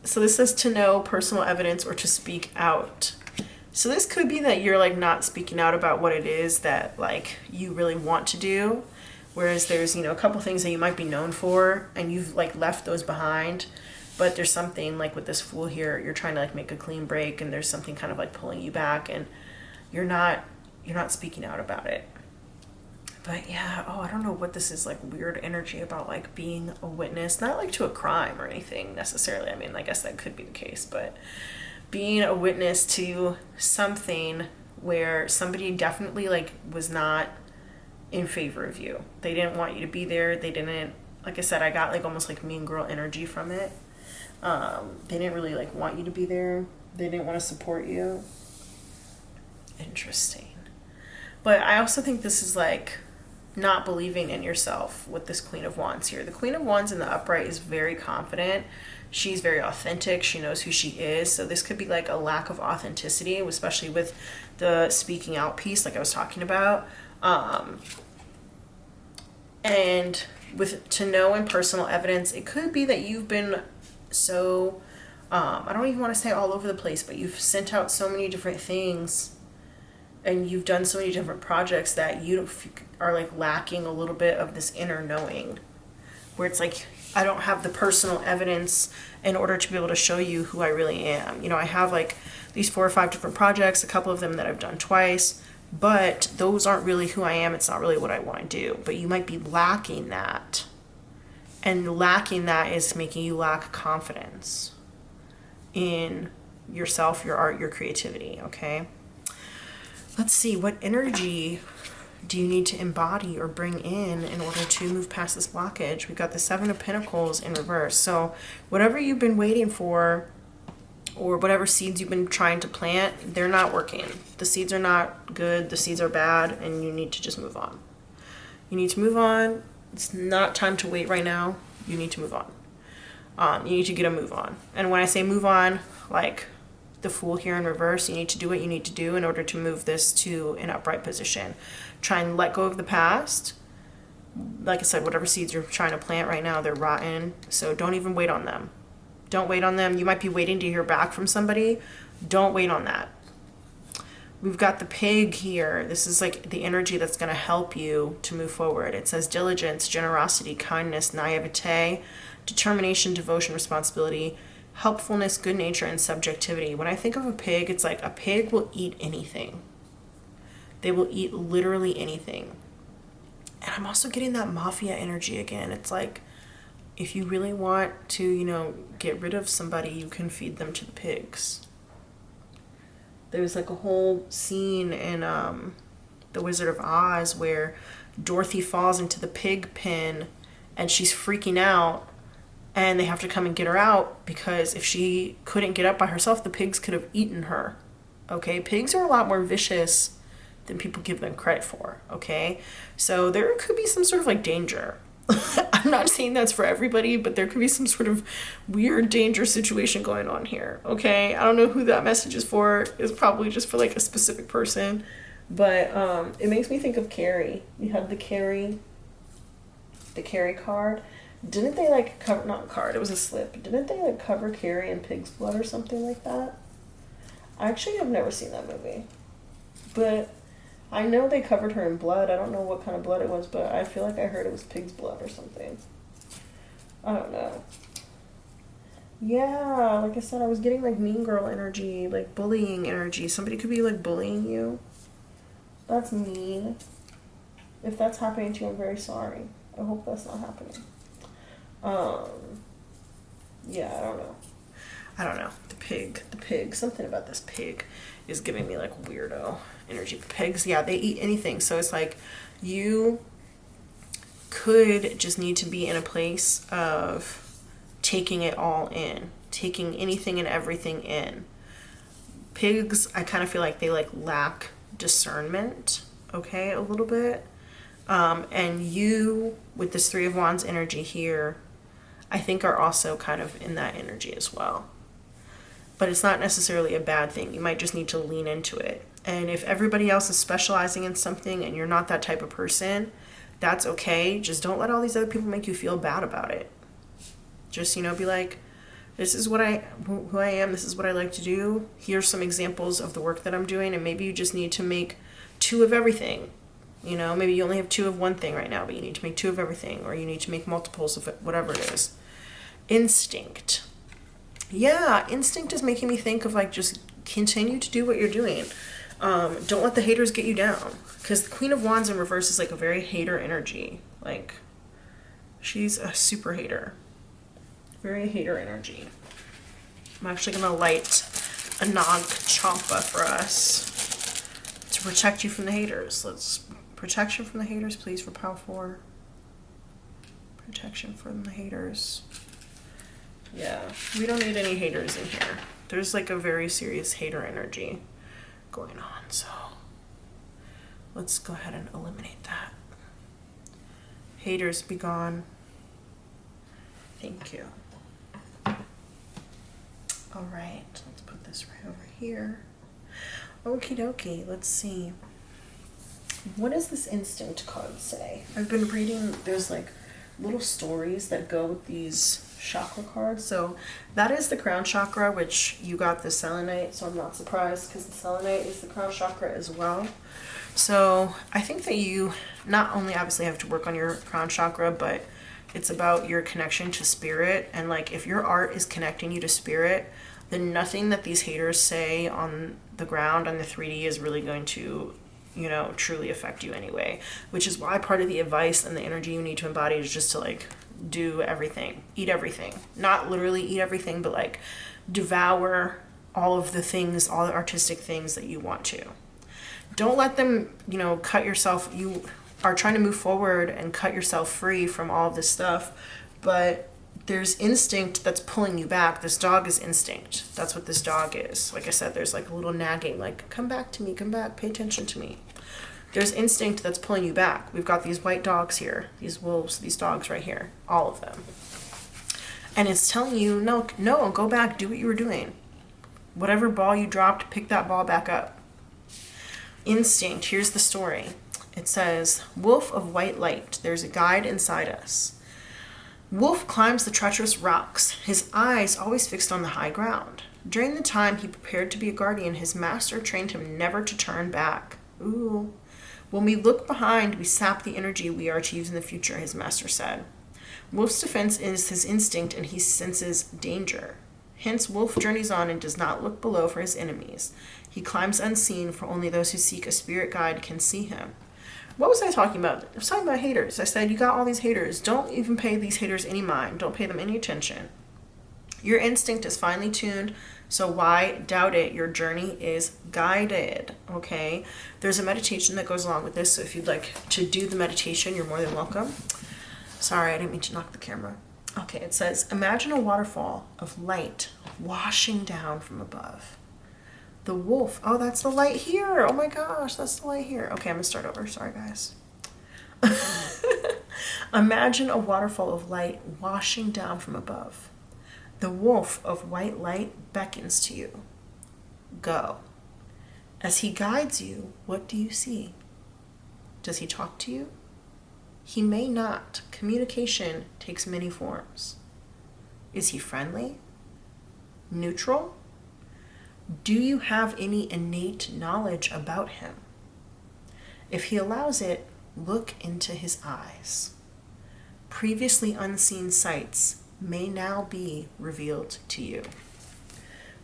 So this says to know personal evidence or to speak out. So this could be that you're like not speaking out about what it is that like you really want to do. Whereas there's, you know, a couple things that you might be known for and you've like left those behind. But there's something like with this Fool here, you're trying to like make a clean break, and there's something kind of like pulling you back, and you're not speaking out about it. But yeah, I don't know what this is, like weird energy about like being a witness, not like to a crime or anything necessarily. I mean, I guess that could be the case, but being a witness to something where somebody definitely like was not in favor of you. They didn't want you to be there. They didn't, like I said, I got like almost like mean girl energy from it. They didn't really like want you to be there. They didn't want to support you. Interesting. But I also think this is like not believing in yourself with this Queen of Wands here. The Queen of Wands in the upright is very confident. She's very authentic. She knows who she is. So this could be like a lack of authenticity, especially with the speaking out piece like I was talking about. And with to know and personal evidence, it could be that you've been so, I don't even want to say all over the place, but you've sent out so many different things and you've done so many different projects that you are like lacking a little bit of this inner knowing, where it's like, I don't have the personal evidence in order to be able to show you who I really am. You know, I have like these 4 or 5 different projects, a couple of them that I've done twice, but those aren't really who I am. It's not really what I want to do. But you might be lacking that. And lacking that is making you lack confidence in yourself, your art, your creativity, okay? Let's see, what energy do you need to embody or bring in order to move past this blockage? We've got the Seven of Pentacles in reverse. So whatever you've been waiting for, or whatever seeds you've been trying to plant, they're not working. The seeds are not good, the seeds are bad, and you need to just move on. You need to move on. It's not time to wait right now. You need to move on. You need to get a move on. And when I say move on, like the Fool here in reverse, you need to do what you need to do in order to move this to an upright position. Try and let go of the past. Like I said, whatever seeds you're trying to plant right now, they're rotten. So don't even wait on them. Don't wait on them. You might be waiting to hear back from somebody. Don't wait on that. We've got the Pig here. This is like the energy that's going to help you to move forward. It says diligence, generosity, kindness, naivete, determination, devotion, responsibility, helpfulness, good nature, and subjectivity. When I think of a pig, it's like a pig will eat anything. They will eat literally anything. And I'm also getting that mafia energy again. It's like, if you really want to, get rid of somebody, you can feed them to the pigs. There's like a whole scene in The Wizard of Oz where Dorothy falls into the pig pen and she's freaking out, and they have to come and get her out because if she couldn't get up by herself, the pigs could have eaten her. Okay, pigs are a lot more vicious than people give them credit for. Okay, so there could be some sort of like danger. I'm not saying that's for everybody, but there could be some sort of weird danger situation going on here. Okay, I don't know who that message is for. It's probably just for like a specific person, but it makes me think of Carrie. You have the Carrie card. Didn't they like cover, not card, it was a slip. Didn't they like cover Carrie in pig's blood or something like that? I actually have never seen that movie, but I know they covered her in blood. I don't know what kind of blood it was, but I feel like I heard it was pig's blood or something. I don't know. Yeah, like I said, I was getting like mean girl energy, like bullying energy. Somebody could be like bullying you. That's mean. If that's happening to you, I'm very sorry. I hope that's not happening. Yeah, I don't know. The pig, something about this pig is giving me like weirdo energy. Pigs, yeah, they eat anything. So it's like you could just need to be in a place of taking it all in, taking anything and everything in. Pigs, I kind of feel like they like lack discernment, okay, a little bit. And you, with this Three of Wands energy here, I think are also kind of in that energy as well. But it's not necessarily a bad thing. You might just need to lean into it. And if everybody else is specializing in something and you're not that type of person, that's okay. Just don't let all these other people make you feel bad about it. Just, be like, this is what who I am. This is what I like to do. Here's some examples of the work that I'm doing. And maybe you just need to make 2 of everything. Maybe you only have 2 of one thing right now, but you need to make 2 of everything, or you need to make multiples of it, whatever it is. Instinct. Yeah, instinct is making me think of like just continue to do what you're doing. Don't let the haters get you down, because the Queen of Wands in reverse is like a very hater energy. Like, she's a super hater. Very hater energy. I'm actually going to light a Nag Champa for us to protect you from the haters. Let's protection from the haters, please, for Pile 4. Protection from the haters. Yeah, we don't need any haters in here. There's like a very serious hater energy going on, so let's go ahead and eliminate that. Haters, be gone. Thank you. All right, let's put this right over here. Okie dokie, let's see. What does this instinct card say? I've been reading, there's like little stories that go with these chakra cards. So that is the crown chakra, which you got the selenite, so I'm not surprised because the selenite is the crown chakra as well. So I think that you not only obviously have to work on your crown chakra, but it's about your connection to spirit. And like if your art is connecting you to spirit, then nothing that these haters say on the ground on the 3D is really going to truly affect you anyway, which is why part of the advice and the energy you need to embody is just to like do everything, eat everything, not literally eat everything, but like devour all of the things, all the artistic things that you want to. Don't let them, cut yourself. You are trying to move forward and cut yourself free from all of this stuff, but there's instinct that's pulling you back. This dog is instinct. That's what this dog is. Like I said, there's like a little nagging, like, come back to me, come back, pay attention to me. There's instinct that's pulling you back. We've got these white dogs here, these wolves, these dogs right here, all of them. And it's telling you, no, go back, do what you were doing. Whatever ball you dropped, pick that ball back up. Instinct, here's the story. It says, wolf of white light, there's a guide inside us. Wolf climbs the treacherous rocks, his eyes always fixed on the high ground. During the time he prepared to be a guardian, his master trained him never to turn back. Ooh. When we look behind, we sap the energy we are to use in the future, his master said. Wolf's defense is his instinct, and he senses danger. Hence, Wolf journeys on and does not look below for his enemies. He climbs unseen, for only those who seek a spirit guide can see him. What was I talking about? I was talking about haters. I said, you got all these haters. Don't even pay these haters any mind. Don't pay them any attention. Your instinct is finely tuned, so why doubt it? Your journey is guided, okay? There's a meditation that goes along with this, so if you'd like to do the meditation, you're more than welcome. Sorry, I didn't mean to knock the camera. Okay, it says, imagine a waterfall of light washing down from above. The wolf, oh, that's the light here. Oh my gosh, that's the light here. Okay, I'm gonna start over. Sorry, guys. Imagine a waterfall of light washing down from above. The wolf of white light beckons to you. Go. As he guides you, what do you see? Does he talk to you? He may not. Communication takes many forms. Is he friendly? Neutral? Do you have any innate knowledge about him? If he allows it, look into his eyes. Previously unseen sights may now be revealed to you.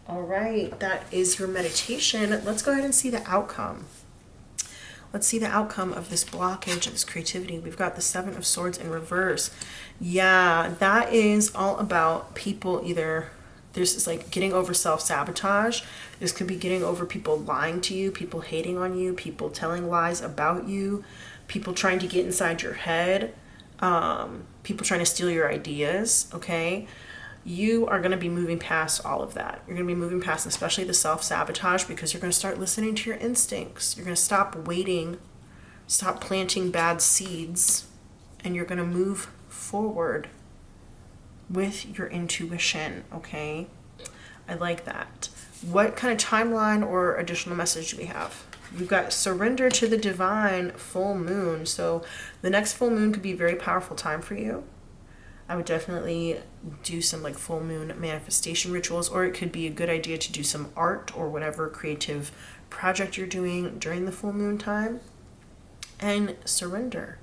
All right, that is your meditation. Let's go ahead and see the outcome. Let's see the outcome of this blockage, of this creativity. We've got the Seven of Swords in reverse. Yeah, that is all about people either... This is like getting over self-sabotage. This could be getting over people lying to you, people hating on you, people telling lies about you, people trying to get inside your head, people trying to steal your ideas, okay? You are going to be moving past all of that. You're going to be moving past especially the self-sabotage, because you're going to start listening to your instincts. You're going to stop waiting, stop planting bad seeds, and you're going to move forward with your intuition, okay? I like that. What kind of timeline or additional message do we have? We've got surrender to the divine full moon. So the next full moon could be a very powerful time for you. I would definitely do some like full moon manifestation rituals, or it could be a good idea to do some art or whatever creative project you're doing during the full moon time. And surrender.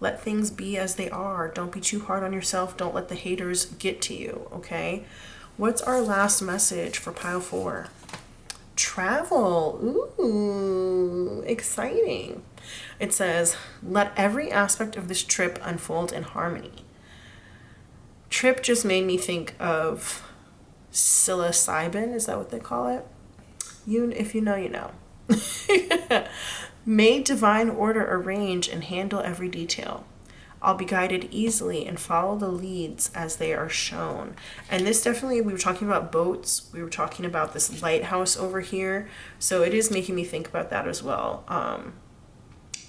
Let things be as they are. Don't be too hard on yourself. Don't let the haters get to you, okay? What's our last message for pile 4? Travel. Ooh, exciting. It says, let every aspect of this trip unfold in harmony. Trip just made me think of psilocybin. Is that what they call it? If you know, you know. May divine order arrange and handle every detail. I'll be guided easily and follow the leads as they are shown. And this definitely, we were talking about boats. We were talking about this lighthouse over here. So it is making me think about that as well.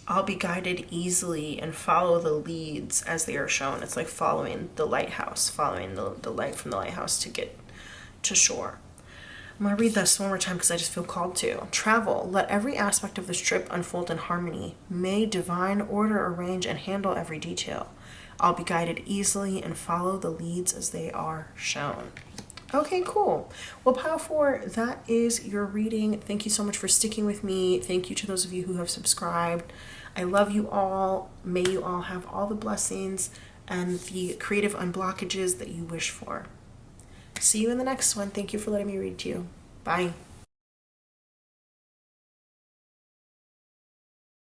I'll be guided easily and follow the leads as they are shown. It's like following the lighthouse, following the light from the lighthouse to get to shore. I'm going to read this one more time because I just feel called to. Travel. Let every aspect of this trip unfold in harmony. May divine order arrange and handle every detail. I'll be guided easily and follow the leads as they are shown. Okay, cool. Well, pile 4, that is your reading. Thank you so much for sticking with me. Thank you to those of you who have subscribed. I love you all. May you all have all the blessings and the creative unblockages that you wish for. See you in the next one. Thank you for letting me read to you. Bye.